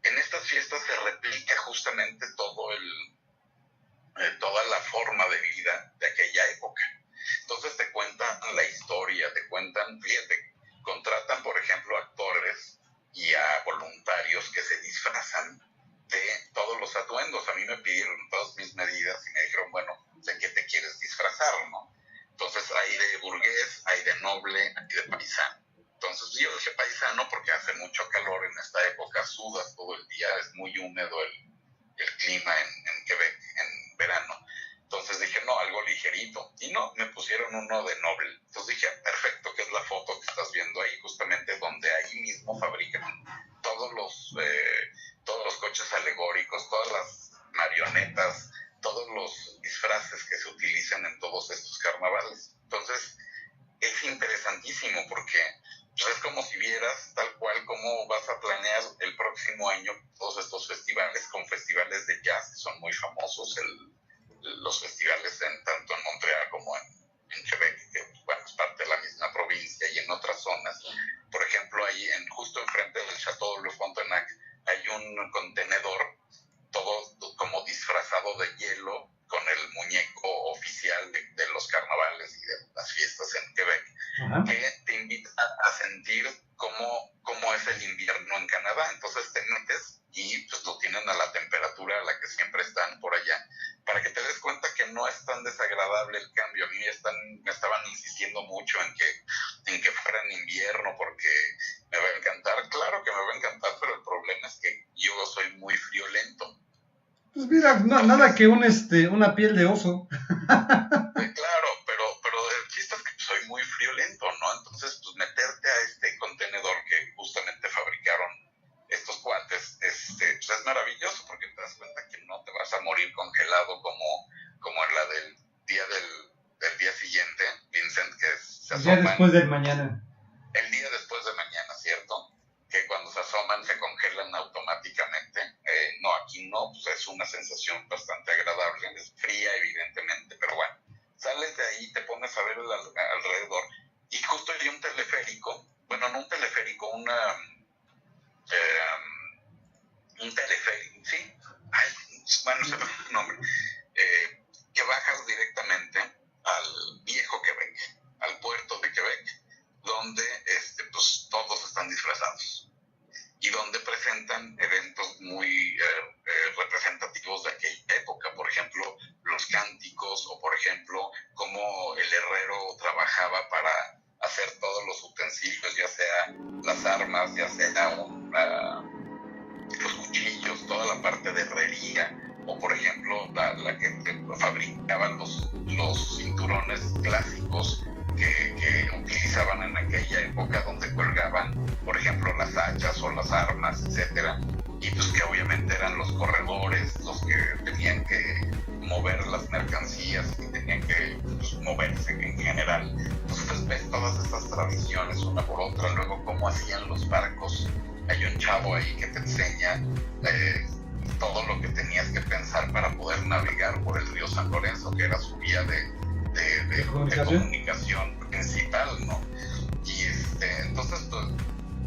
En estas fiestas se replica justamente toda la forma de vida de aquella época. Entonces te cuentan la historia, fíjate, contratan por ejemplo actores y a voluntarios que se disfrazan de todos los atuendos. A mí me pidieron todas mis medidas y me dijeron, bueno, ¿de qué te quieres disfrazar, no? Entonces hay de burgués, hay de noble, hay de paisano. Entonces yo dije paisano porque hace mucho calor en esta época, sudas todo el día, es muy húmedo el clima en Quebec en verano. Entonces dije, no, algo ligerito. Y no, me pusieron uno de noble. Entonces dije, perfecto, que es la foto que estás viendo ahí, justamente donde ahí mismo fabrican todos los coches alegóricos, todas las marionetas, todos los disfraces que se utilizan en todos estos carnavales. Entonces es interesantísimo porque pues, es como si vieras tal cual cómo vas a planear el próximo año todos estos festivales, con festivales de jazz que son muy famosos, los festivales tanto en Montreal como en Quebec, que bueno, es parte de la misma provincia, y en otras zonas. Por ejemplo, ahí justo enfrente del Château Le Frontenac hay un contenedor todo como disfrazado de hielo con el muñeco es tan desagradable el cambio. A mí me estaban insistiendo mucho en que fuera en invierno porque me va a encantar. Claro que me va a encantar, pero el problema es que yo soy muy friolento. Pues mira, nada que una piel de oso. Claro, pero el chiste es que soy muy friolento, ¿no? Entonces, pues meterte a este contenedor que justamente fabricaron estos cuates, pues es maravilloso porque te das cuenta que no te vas a morir congelado como en la del día siguiente, Vincent, que se asoman. El día después del mañana. El día después de mañana, ¿cierto? Que cuando se asoman se congelan automáticamente. No, aquí no, pues es una sensación bastante agradable, es fría evidentemente, pero bueno, sales de ahí, te pones a ver alrededor, y justo hay un teleférico, bueno, no un teleférico, un teleférico, ¿sí? Ay, bueno, se me fue el nombre, que bajas directamente al viejo Quebec, al puerto de Quebec, donde pues todos están disfrazados y donde presentan eventos muy representativos de aquella época, por ejemplo, los cánticos, o por ejemplo, cómo el herrero trabajaba para hacer todos los utensilios, ya sea las armas, ya sea los cuchillos, toda la parte de herrería, o por ejemplo, la que fabricaban los cinturones clásicos que utilizaban en aquella época, donde colgaban, por ejemplo, las hachas o las armas, etcétera, y pues que obviamente eran los corredores los que tenían que mover las mercancías y tenían que moverse en general. Entonces ves todas estas tradiciones una por otra, luego cómo hacían los barcos. Hay un chavo ahí que te enseña todo lo que tenías que pensar para poder navegar por el río San Lorenzo, que era su vía de comunicación principal, ¿no? Y entonces pues,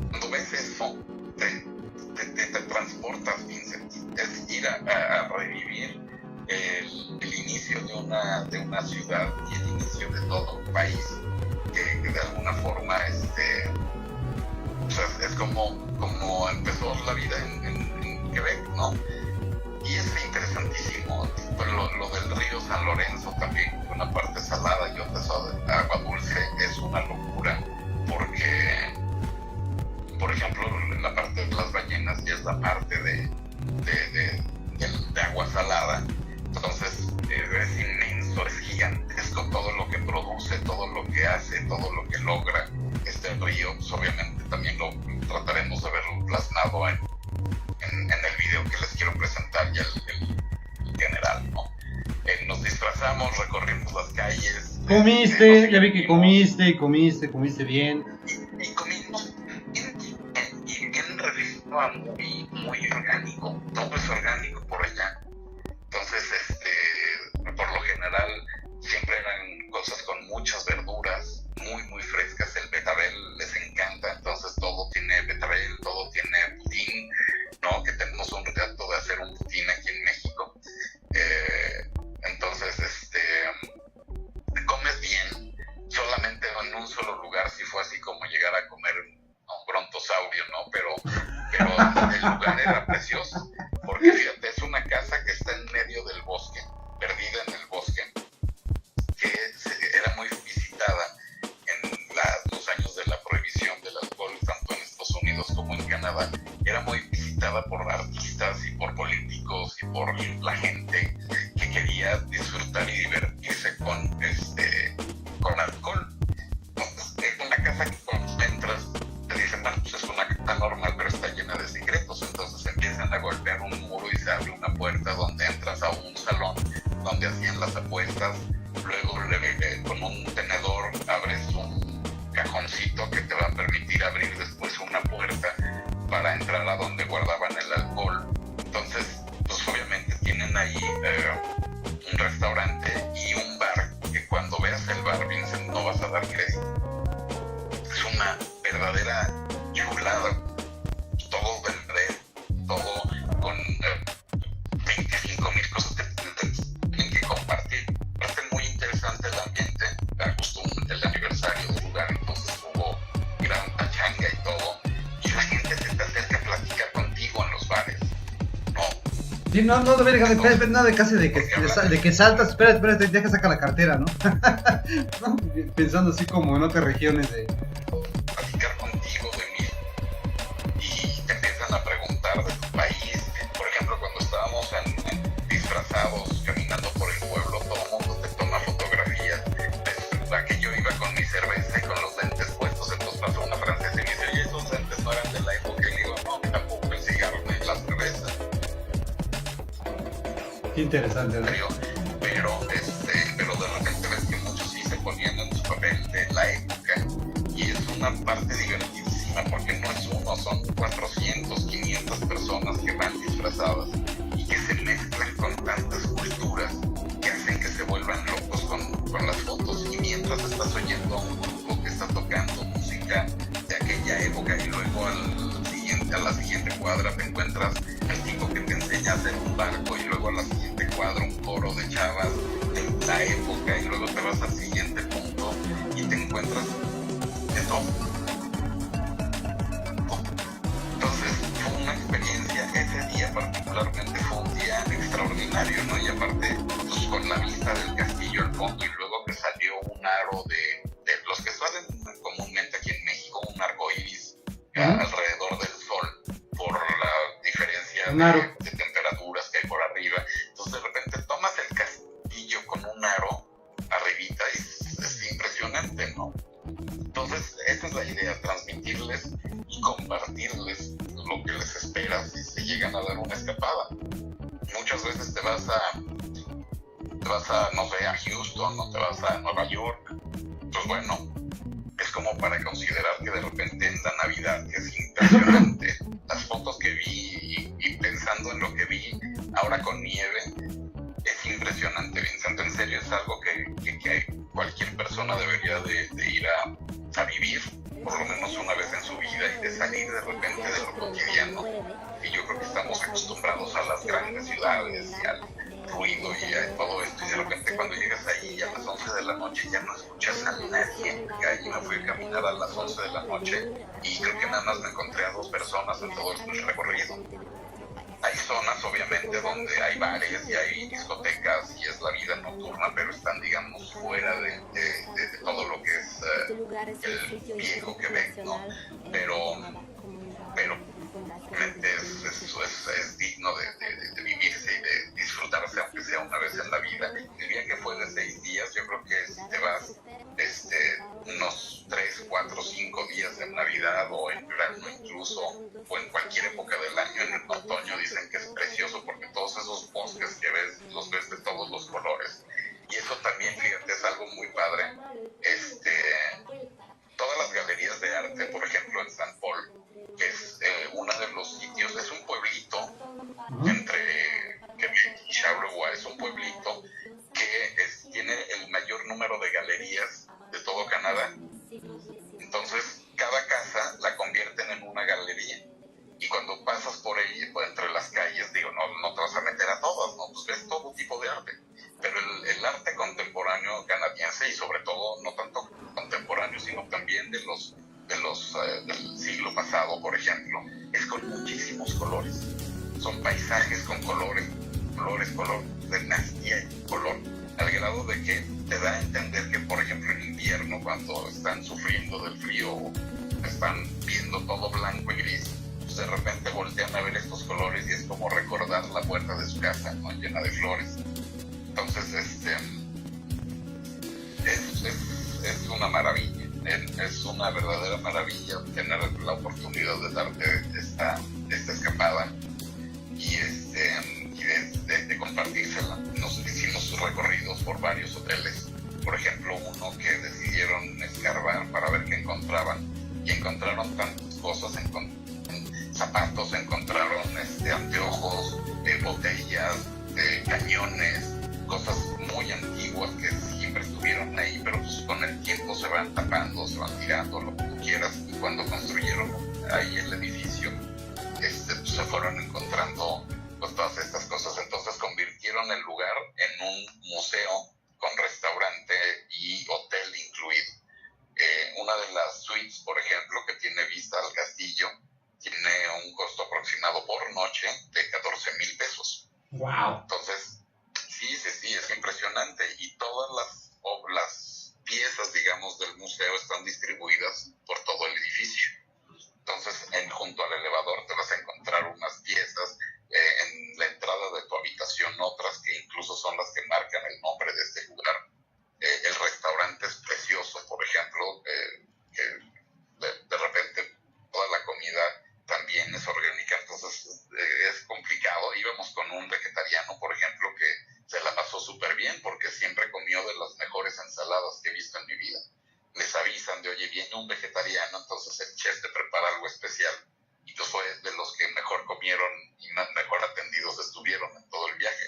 cuando ves eso te transportas, Vincent. Es ir a revivir el inicio de una ciudad y el inicio de todo un país que de alguna forma pues es como empezó la vida en Quebec, ¿no? Y es interesantísimo. Pues lo del río San Lorenzo también, una parte salada y otra agua dulce, es una locura porque, por ejemplo, la parte de las ballenas ya es la parte de agua salada. Entonces es inmenso, es gigantesco todo lo que produce, todo lo que hace, todo lo que logra este río. Pues obviamente también lo trataremos de verlo plasmado en el video que les quiero presentar ya el general, ¿no? Nos disfrazamos, recorrimos las calles. Comiste, ya vi que comiste bien. Y comimos bien refrescado, muy orgánico. Todo es orgánico por allá. Entonces, por lo general, siempre eran cosas con muchas verduras, muy frescas. El betabel les encanta, entonces todo tiene betabel, todo tiene budín, ¿no? Que tenemos un reto de hacer un budín aquí en México. Entonces, comes bien, solamente en un solo lugar, si fue así como llegar a comer un brontosaurio, ¿no? Pero el lugar era precioso, porque fíjate, es una casa que está en medio del bosque, perdida en el bosque, que era muy visitada en los años de la prohibición del alcohol, tanto en Estados Unidos como en Canadá. Era muy visitada por artistas y por políticos y por la gente que quería disfrutar y divertirse con alcohol. Entonces, es una casa que cuando entras te dicen, bueno, pues es una casa normal, pero está llena de secretos. Entonces empiezan a golpear un muro y se abre una puerta donde entras a un salón donde hacían las apuestas. Luego con un tenedor abres un cajoncito que te va a permitir abrir después una puerta para entrar a donde guardaban el alcohol. Entonces, pues obviamente tienen ahí un restaurante y un bar, que cuando veas el bar, Vincent, no vas a dar crédito. Es una verdadera chulada. Todo verde, todo con 25,000 cosas que tienen que compartir. Parece muy interesante el ambiente, justo el aniversario del lugar, entonces hubo gran pachanga y todo, y la gente se te acerca a platicar contigo en los bares, ¿no? Sí, no, espera, nada de casi de que saltas, espera, deja saca la cartera, ¿no? No, pensando así como en otras regiones de... Platicar contigo de mí y te empiezan a preguntar de tu país. Por ejemplo, cuando estábamos disfrazados caminando por el pueblo, todo el mundo te toma fotografías. Resulta que yo iba con mi cerveza y con los lentes puestos, entonces pasó una francesa y me dice, oye, esos lentes no eran de la época. Y le digo, no, tampoco el cigarro ni la cerveza. Qué interesante, ¿no? Pero de repente ves que muchos sí se ponían en su papel de la época y es una parte divertidísima porque no es uno, son 400, 500 personas que van disfrazadas y que se mezclan con tantas culturas que hacen que se vuelvan locos con las fotos, y mientras estás oyendo a un grupo que está tocando música de aquella época y luego a la siguiente cuadra te encuentras al tipo que te enseña a hacer un barco y luego a la siguiente cuadra un coro de chavas de la época y luego te vas al siguiente punto y te encuentras de todo. Entonces fue una experiencia, ese día particularmente fue un día extraordinario, ¿no? Y aparte pues, con la vista del castillo al fondo y luego que salió un aro de los que salen comúnmente aquí en México, un arco iris alrededor del sol por la diferencia de temperaturas que hay por arriba. Entonces de repente tomas el castillo con un aro arribita y es impresionante, ¿no? Entonces esa es la idea, transmitirles y compartirles lo que les espera si se llegan a dar una escapada. Muchas veces te vas a no sé, a Houston o te vas a Nueva York, pues bueno, es como para considerar que de repente en la Navidad, que es impresionante, las fotos que vi y pensando en lo que vi ahora con nieve, es impresionante, Vincent. En serio es algo que cualquier persona debería de ir a vivir por lo menos una vez en su vida y de salir de repente de lo cotidiano. Y yo creo que estamos acostumbrados a las grandes ciudades y al ruido y a todo esto, y de repente cuando llegas ahí a las 11 de la noche ya no escuchas a nadie. Ahí me fui a caminar a las 11 de la noche y creo que nada más me encontré a 2 personas en todo el recorrido. Hay zonas obviamente donde hay bares y hay discotecas y es la vida nocturna, pero están digamos fuera de todo lo que es el viejo Quebec, ¿no? Pero es digno de vivirse y de disfrutarse, aunque sea una vez en la vida. El viaje fue de 6 días, yo creo que si te vas unos 3, 4, 5 días en Navidad o en verano incluso, o en cualquier época del año, en el otoño dicen que es precioso porque todos esos bosques que ves, los ves de todos los colores. Y eso también, fíjate, es algo muy padre. Todas las galerías de arte, por ejemplo, en San Paul, que es uno de los sitios, es un pueblito entre Quebec y Charlevoix, es un pueblito que tiene el mayor número de galerías de todo Canadá. Entonces, cada casa la convierten en una galería. Y cuando pasas por ahí, entre las calles, digo, no te vas a meter a todas, ¿no? Pues ves todo tipo de arte. Pero el arte contemporáneo canadiense, y sobre todo, no tanto contemporáneo, sino también del siglo pasado, por ejemplo, es con muchísimos colores. Son paisajes con color, dinastía y color, al grado de que te da a entender que, por ejemplo, en invierno, cuando están sufriendo del frío, están viendo todo blanco y gris, pues de repente voltean a ver estos colores y es como recordar la puerta de su casa, ¿no? Llena de flores. Entonces, es una maravilla, es una verdadera maravilla tener la oportunidad de darte esta escapada y de compartírsela. Nos hicimos recorridos por varios hoteles, por ejemplo uno que decidieron escarbar para ver qué encontraban, y encontraron tantas cosas, zapatos, encontraron anteojos, botellas, cañones, cosas muy antiguas que siempre estuvieron ahí, pero pues con el tiempo se van tapando, se van tirando, lo que tú quieras, y cuando construyeron ahí el edificio, pues se fueron encontrando pues todas estas cosas. Entonces convirtieron el lugar en un museo con restaurante y hotel incluido. Una de las suites, por ejemplo, que tiene vista al castillo, tiene un costo aproximado por noche de 14,000 pesos. distribuidas por todo el edificio. Entonces, junto al elevador te vas a encontrar unas piezas, en la entrada de tu habitación otras que incluso son las que marcan el nombre de este lugar. El restaurante es precioso, por ejemplo, que de repente toda la comida también es orgánica, entonces es complicado. Íbamos con un vegetariano, por ejemplo, que se la pasó súper bien porque siempre comió de las mejores ensaladas que he visto en mi vida. Les avisan de, oye, viene un vegetariano, entonces el chef te prepara algo especial. Y pues fue de los que mejor comieron y mejor atendidos estuvieron en todo el viaje.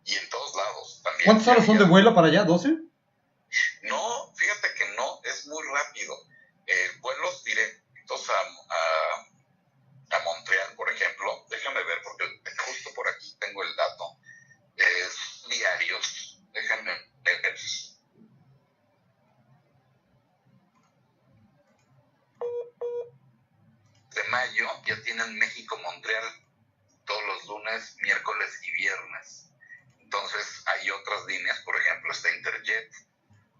Y en todos lados también. ¿Cuántas horas son de vuelo para allá? ¿12? No, fíjate que no, es muy rápido. Vuelos directos a Montreal, por ejemplo, déjame ver porque justo por aquí tengo el dato. Diarios, déjame ver. De mayo ya tienen México-Montreal todos los lunes, miércoles y viernes. Entonces hay otras líneas, por ejemplo está Interjet,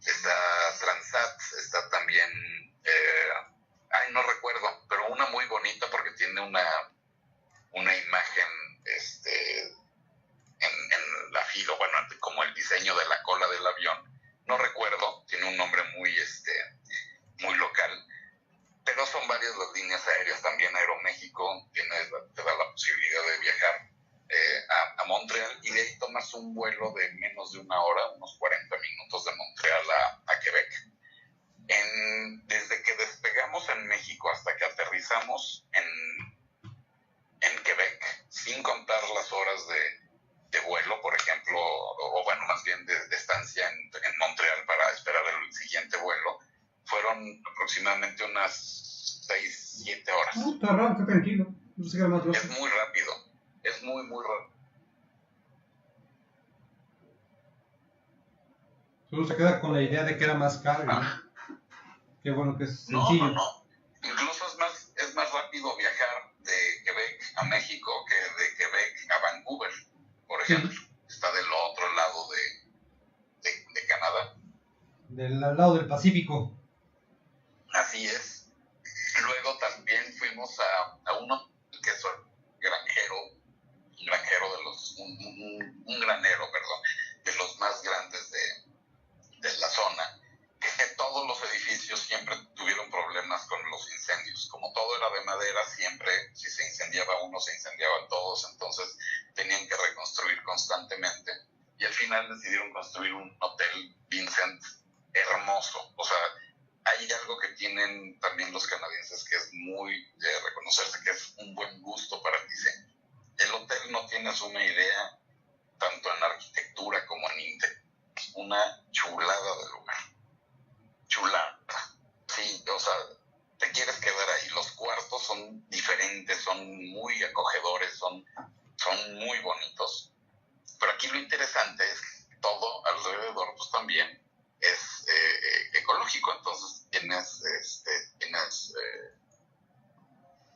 está Transat, está también, no recuerdo, pero una muy bonita porque tiene una imagen en la fila, bueno, como el diseño de la cola del avión, no recuerdo, tiene un nombre muy local. Pero son varias las líneas aéreas, también Aeroméxico te da la posibilidad de viajar a Montreal y de ahí tomas un vuelo de menos de una hora, unos 40 minutos de Montreal a Quebec. Desde que despegamos en México hasta que aterrizamos en Quebec, sin contar las horas de vuelo, por ejemplo, o bueno, más bien de estancia en Montreal para esperar el siguiente vuelo, fueron aproximadamente unas 6-7 horas. Está raro, está tranquilo. No sé qué más. Es muy rápido. Es muy, muy rápido. Solo se queda con la idea de que era más caro. Qué bueno que es sencillo. No. Incluso es más rápido viajar de Quebec a México que de Quebec a Vancouver, por ejemplo. Sí. Está del otro lado de Canadá. Del lado del Pacífico. Así es. Luego también fuimos a uno que es un granero, de los más grandes de la zona, que todos los edificios siempre tuvieron problemas con los incendios. Como todo era de madera, siempre si se incendiaba uno, se incendiaban todos, entonces tenían que reconstruir constantemente. Y al final decidieron construir un hotel Vincent hermoso. O sea, hay algo que tienen también los canadienses que es muy de reconocerse, que es un buen gusto para el diseño. El hotel no tienes una idea, tanto en arquitectura como en interior. Es una chulada de lugar. Chulada. Sí, o sea, te quieres quedar ahí. Los cuartos son diferentes, son muy acogedores, son muy bonitos. Pero aquí lo interesante es que todo alrededor pues también es ecológico, entonces tienes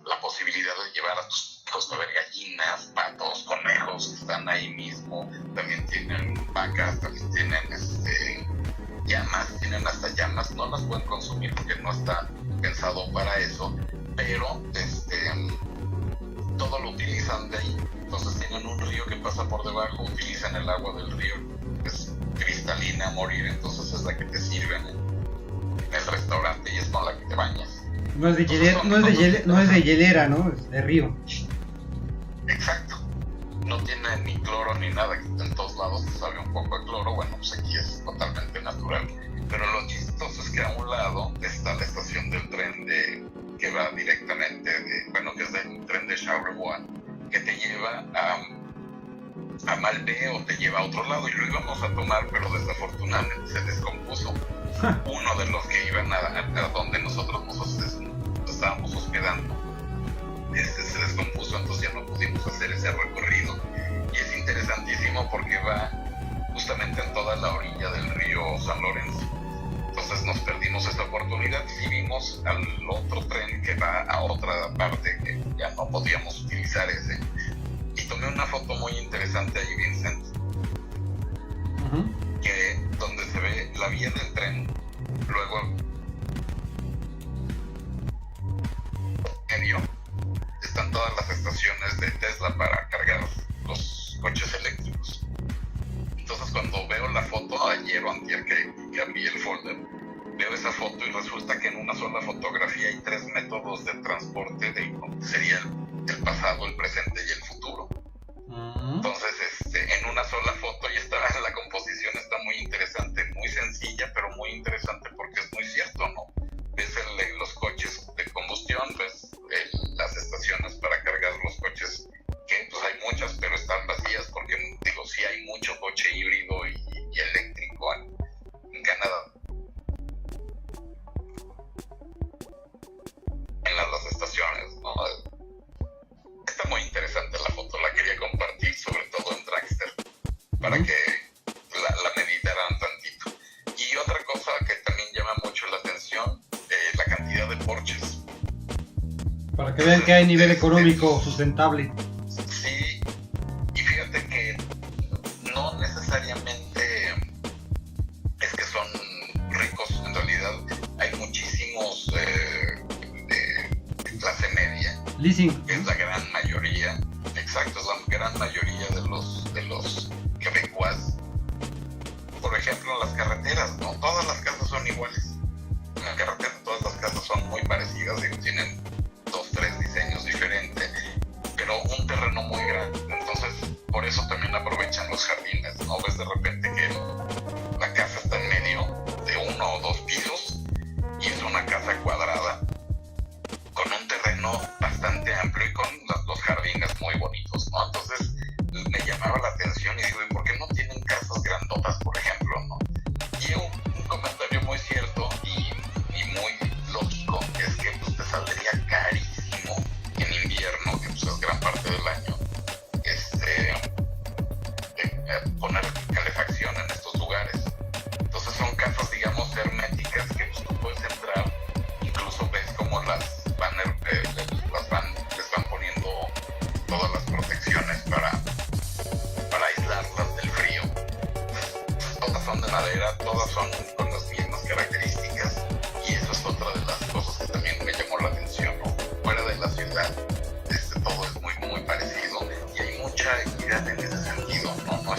la posibilidad de llevar a tus hijos a ver gallinas, patos, conejos que están ahí mismo, también tienen vacas, también tienen llamas, tienen hasta llamas, no las pueden consumir porque no está pensado para eso, pero todo lo utilizan de ahí. Entonces tienen un río que pasa por debajo, utilizan el agua del río, es cristalina a morir, entonces es la que te sirven en el restaurante y es con la que te bañas. No es de hielera, ¿no? Es de río. Exacto. No tiene ni cloro ni nada, en todos lados te sabe un poco a cloro, bueno, pues aquí es totalmente natural. Pero lo chistoso es que a un lado está la estación del tren que va directamente, que es del tren de Charlevoix, que te lleva a Malbé o te lleva a otro lado, y lo íbamos a tomar, pero desafortunadamente se descompuso. Uno de los que iban a donde nosotros nos estábamos hospedando se descompuso, entonces ya no pudimos hacer ese recorrido. Y es interesantísimo porque va justamente en toda la orilla del río San Lorenzo. Entonces nos perdimos esta oportunidad y vimos al otro tren que va a otra parte que ya no podíamos utilizar ese. Y tomé una foto muy interesante ahí, Vincent, donde se ve la vía del tren, luego todas las estaciones de Tesla para cargar los coches eléctricos. Entonces cuando veo la foto, ayer o antier que abrí el folder, veo esa foto y resulta que en una sola fotografía hay 3 métodos de transporte sería el pasado, el presente y el futuro. Entonces, en una sola foto, y la composición está muy interesante, muy sencilla, pero muy interesante porque es muy cierto, ¿no? Ves los coches de combustión, ves las estaciones para cargar los coches, que pues hay muchas, pero están vacías porque, digo, sí hay mucho coche híbrido y eléctrico en Canadá. En las estaciones, ¿no? Está muy interesante la foto, la quería compartir sobre todo en Dragster para que la meditaran tantito. Y otra cosa que también llama mucho la atención, la cantidad de Porsches. Para que vean que hay nivel económico sustentable. Sí, y fíjate que no necesariamente es que son ricos, en realidad hay muchísimos de clase media. Leasing. Es la gran mayoría, exacto, es la gran mayoría de los quebecuas. Por ejemplo, en las carreteras, no todas las casas son iguales. En la carretera todas las casas son muy parecidas, digo, tienen 2, 3 diseños diferentes, pero un terreno muy grande. Entonces, por eso también aprovechan los jardines, ¿no? Ves de repente que la casa está en medio de 1 o 2 pisos y es una casa cuadrada con un terreno bastante amplio y con los jardines muy bonitos, ¿no? Entonces me llamaba la atención y digo, ¿y por qué no tienen casas grandotas, por ejemplo, no? Y un comentario muy cierto y muy lógico es que pues te saldría carísimo en invierno, que pues es gran parte del año, poner calefacción en estos lugares. Entonces son casas, digamos, herméticas que pues, tú puedes entrar, incluso ves como les van poniendo todas las protecciones para aislarlas del frío. Todas son de madera, todas son con las mismas características, y eso es otra de las cosas que también me llamó la atención, ¿no? Fuera de la ciudad, todo es muy muy parecido y hay mucha equidad en ese sentido, ¿no? No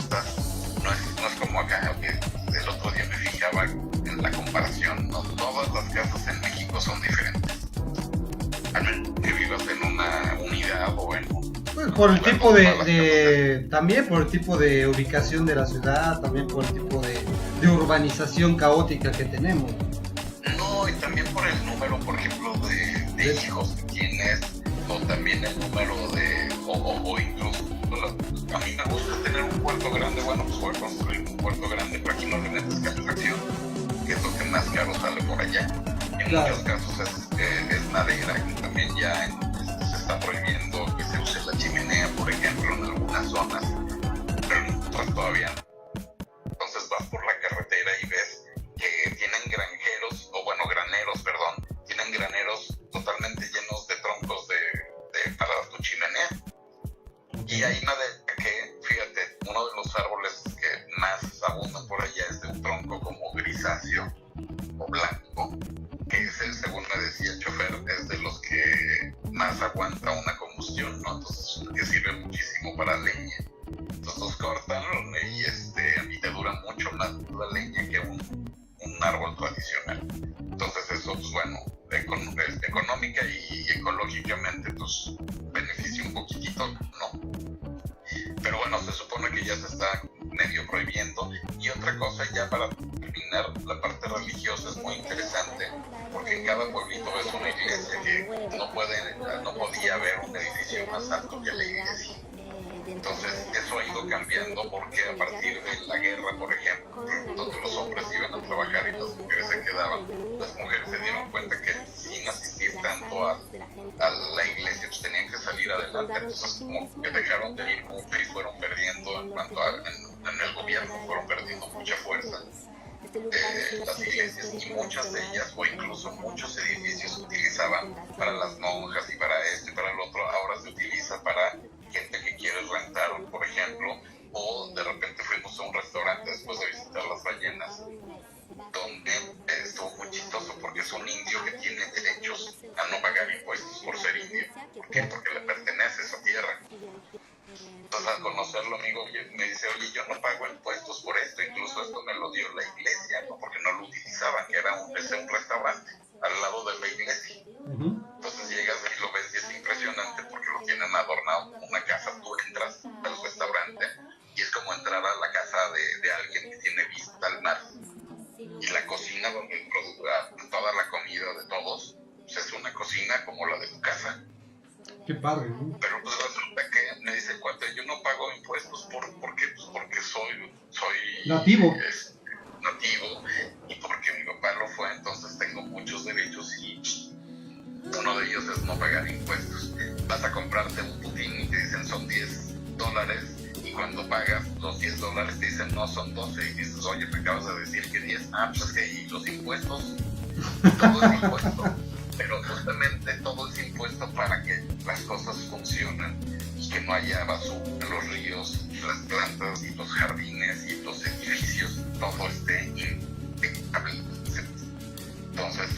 es como acá, que el otro día me fijaba en la comparación, ¿no? Todas las casas en México son diferentes, a menos que vivas en una unidad o en un... Pues por el tipo también por el tipo de ubicación de la ciudad, también por el tipo de urbanización caótica que tenemos. No, y también por el número, por ejemplo, de hijos que tienes, o también el número o incluso, a mí me gusta tener un cuarto grande, bueno, pues voy a construir un cuarto grande, pero aquí no le metes calefacción, que es lo que más caro sale por allá. En muchos casos es madera, que también ya se está prohibiendo que se use la chimenea, por ejemplo, en algunas zonas, pero en otras todavía no. Entonces vas por la carretera y ves que tienen graneros totalmente llenos de troncos para tu chimenea. Y hay madera que, fíjate, uno de los árboles que más abundan por allá es de un tronco como grisáceo o blanco, que es según me decía el chofer, es de los que más aguanta una combustión, ¿no? Entonces, que sirve muchísimo para leña. Entonces los cortan y te dura mucho más la leña que un árbol tradicional. Entonces eso, pues bueno, económica y ecológicamente, pues beneficia un poquitito, ¿no? Pero bueno, se supone que ya se está medio prohibiendo. Y otra cosa, ya para terminar, la parte religiosa es muy interesante, porque en cada pueblito ves una iglesia que no podía haber un edificio más alto que la iglesia. Entonces eso ha ido cambiando porque a partir de la guerra, por ejemplo, donde los hombres iban a trabajar y las mujeres se quedaban, las mujeres se dieron cuenta que sin asistir tanto a la iglesia pues tenían que salir adelante. Entonces como que dejaron de ir mucho y fueron perdiendo en cuanto en el gobierno, fueron perdiendo mucha fuerza las iglesias, y muchas de ellas, o incluso muchos edificios, se utilizaban para las monjas y para esto y para el otro. Ahora se utiliza para gente que quiere rentar, por ejemplo, o de repente fuimos a un restaurante después de visitar las ballenas, donde estuvo muy chistoso porque es un indio que tiene derechos a no pagar impuestos por ser indio. ¿Por qué? Porque le pertenece al conocerlo, amigo, me dice, oye, yo no pago impuestos por esto, incluso esto me lo dio la iglesia, ¿no? Porque no lo utilizaban, que era un restaurante al lado de la iglesia. Entonces llegas y lo ves y es impresionante porque lo tienen adornado como una casa. Tú entras al restaurante y es como entrar a la casa de alguien que tiene vista al mar. Y la cocina donde toda la comida de todos, pues es una cocina como la de tu casa. Qué padre, ¿no? Pero pues resulta que me dice, cuate, yo no pago impuestos, ¿por qué? Pues porque soy nativo. Nativo, y porque mi papá lo fue, entonces tengo muchos derechos y uno de ellos es no pagar impuestos. Vas a comprarte un pudín y te dicen son $10, y cuando pagas los $10 te dicen no, son 12, y dices, oye, me acabas de decir que 10, pues es que ¿y los impuestos? Todo es impuesto. Pero justamente todo es impuesto para que las cosas funcionen y que no haya basura en los ríos, y las plantas, y los jardines, y los edificios, todo esté impecable. Entonces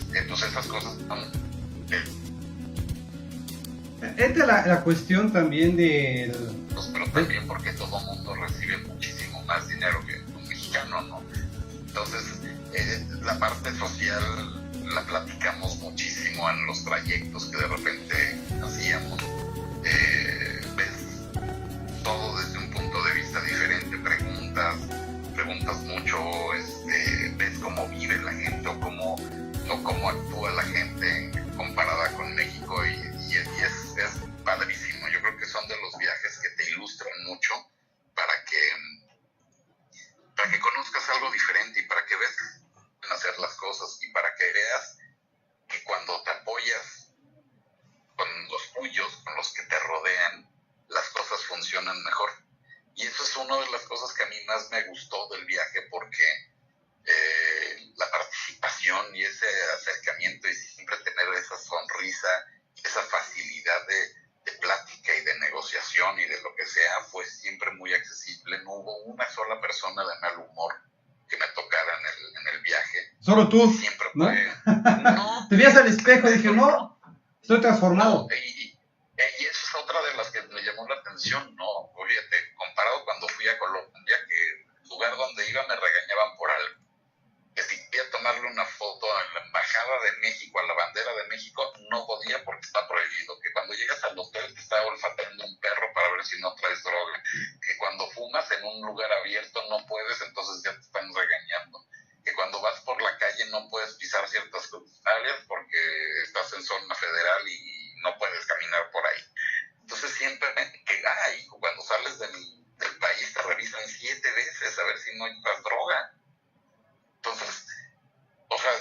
esas cosas son... Esta es la cuestión también del... Pero también porque todo el mundo recibe muchísimo más dinero que un mexicano, ¿no? Entonces, la parte social la platicamos muchísimo en los trayectos que de repente hacíamos. Ves todo desde un punto de vista diferente, preguntas mucho, ves cómo vive la gente o cómo actúa la gente comparada con México y es padrísimo. Yo creo que son de los viajes que te ilustran mucho para que conozcas algo diferente y para que veas hacer las cosas y para que veas que cuando te apoyas con los tuyos, con los que te rodean, las cosas funcionan mejor. Y eso es una de las cosas que a mí más me gustó del viaje, porque la participación y ese acercamiento y siempre tener esa sonrisa, esa facilidad de plática y de negociación y de lo que sea, fue siempre muy accesible. No hubo una sola persona de mal humor que me tocara en el viaje. Solo tú, siempre ¿no? Fue, no, te veías al espejo y dije, no, estoy transformado. No, y eso es otra de las que me llamó la atención, ¿no? Fíjate, comparado cuando fui a Colombia, que el lugar donde iba me regañaban por algo. Que si quería tomarle una foto en la Embajada de México, a la bandera de México, no podía porque está prohibido. Que cuando llegas al hotel te está olfateando un perro para ver si no traes droga. Que cuando fumas en un lugar abierto no puedes, entonces ya te están regañando. Que cuando vas por la calle no puedes pisar ciertas áreas porque estás en zona federal y no puedes caminar por ahí. Entonces siempre, cuando sales del país te revisan 7 veces a ver si no llevas droga. Entonces, o sea,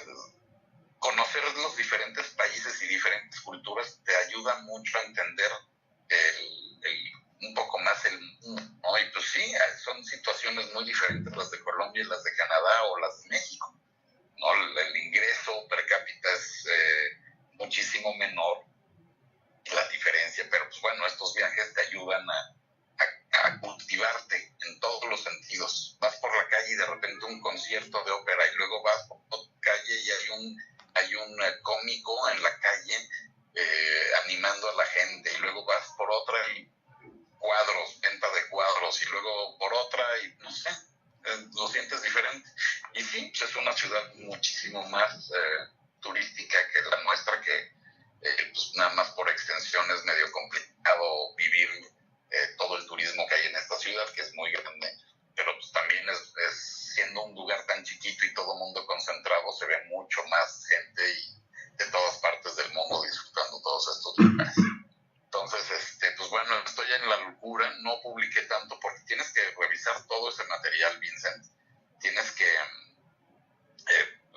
conocer los diferentes países y diferentes culturas te ayuda mucho a entender un poco más el mundo, ¿no? Y pues sí, son situaciones muy diferentes las de Colombia y las de Canadá o las de México, ¿no? El ingreso per cápita es muchísimo menor, la diferencia, pero pues bueno, estos viajes te ayudan a cultivarte en todos los sentidos. Vas por la calle y de repente un concierto de ópera, y luego vas por otra calle y hay un cómico en la calle animando a la gente, y luego vas por otra y venta de cuadros, y luego por otra y no sé, lo sientes diferente. Y sí, pues es una ciudad muchísimo más turística que la nuestra, que pues nada más por extensión es medio complicado vivir todo el turismo que hay en esta ciudad, que es muy grande, pero pues también es siendo un lugar tan chiquito y todo el mundo concentrado, se ve mucho más gente y de todas partes del mundo disfrutando todos estos lugares. Entonces, pues bueno, estoy en la locura, no publiqué tanto porque tienes que revisar todo ese material, Vincent. Tienes que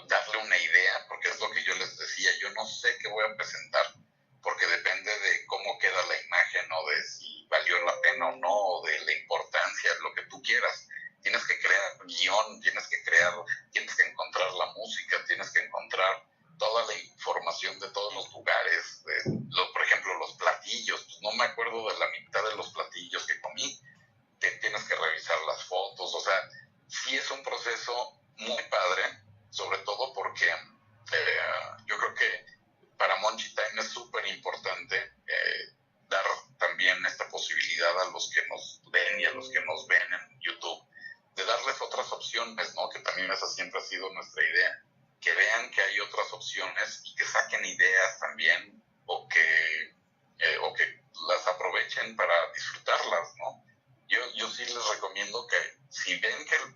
darle una idea, porque es lo que yo les decía, yo no sé qué voy a presentar, porque depende de cómo queda la imagen, o de si valió la pena o no, o de la importancia, lo que tú quieras. Tienes que crear guión, tienes que encontrar la música, tienes que encontrar toda la información de todos los lugares, por ejemplo, los platillos. Pues no me acuerdo de la mitad de los platillos que comí, tienes que revisar las fotos. O sea, sí es un proceso muy padre, sobre todo porque yo creo que para Monchi Time esta idea, que vean que hay otras opciones y que saquen ideas también o que las aprovechen para disfrutarlas, ¿no? Yo sí les recomiendo que si ven que el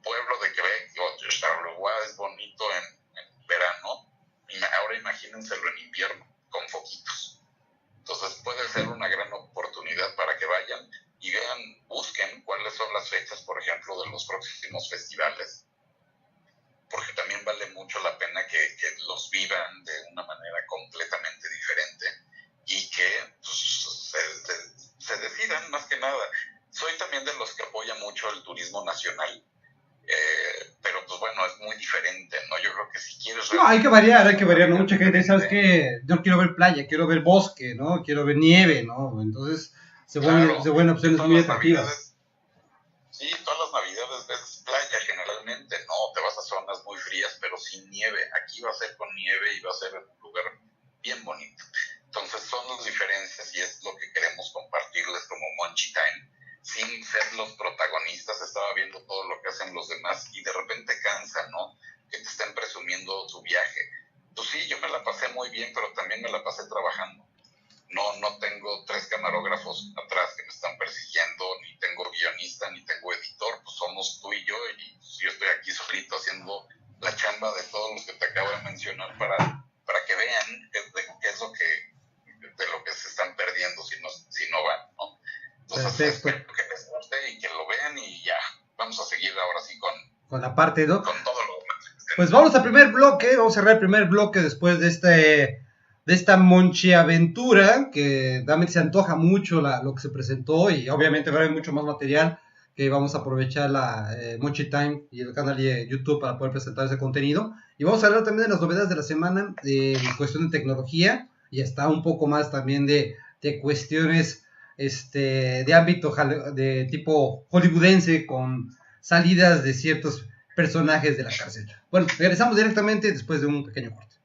pueblo de Quebec o Charleroi es bonito en verano, ahora imagínenselo en invierno, con foquitos. Entonces puede ser una gran oportunidad para que vayan y vean, busquen cuáles son las fechas, por ejemplo, de los próximos festivales, porque también vale mucho la pena que los vivan de una manera completamente diferente y que pues, se decidan más que nada. Soy también de los que apoya mucho el turismo nacional, pero pues bueno, es muy diferente, ¿no? Yo creo que si quieres... No, hay que variar, ¿no? Mucha gente, ¿sabes qué? Yo quiero ver playa, quiero ver bosque, ¿no? Quiero ver nieve, ¿no? Entonces se vuelven opciones muy atractivas. Sí, todas las navidades ves playa generalmente, no, te vas a zonas muy frías, pero sin nieve. Aquí va a ser con nieve y va a ser un lugar bien bonito. Entonces son las diferencias y es lo que queremos compartirles como Monchi Time. Sin ser los protagonistas, estaba viendo todo lo que hacen los demás y de repente cansa, ¿no? Que te estén presumiendo su viaje. Pues sí, yo me la pasé muy bien, pero también me la pasé trabajando. No tengo 3 camarógrafos atrás que me están persiguiendo, ni tengo guionista, ni tengo editor, pues somos tú y yo yo estoy aquí solito haciendo la chamba de todos los que te acabo de mencionar para que vean qué es de lo que se están perdiendo si no van, ¿no? Entonces espero que les guste y que lo vean y ya, vamos a seguir ahora sí con la parte 2. Con todo lo demás. Pues vamos al primer bloque, vamos a cerrar el primer bloque después de esta Monchi aventura, que realmente se antoja mucho lo que se presentó y obviamente va a haber mucho más material que vamos a aprovechar la Monchi Time y el canal de YouTube para poder presentar ese contenido. Y vamos a hablar también de las novedades de la semana en cuestión de tecnología y hasta un poco más también de cuestiones de ámbito de tipo hollywoodense con salidas de ciertos personajes de la cárcel. Bueno, regresamos directamente después de un pequeño corte.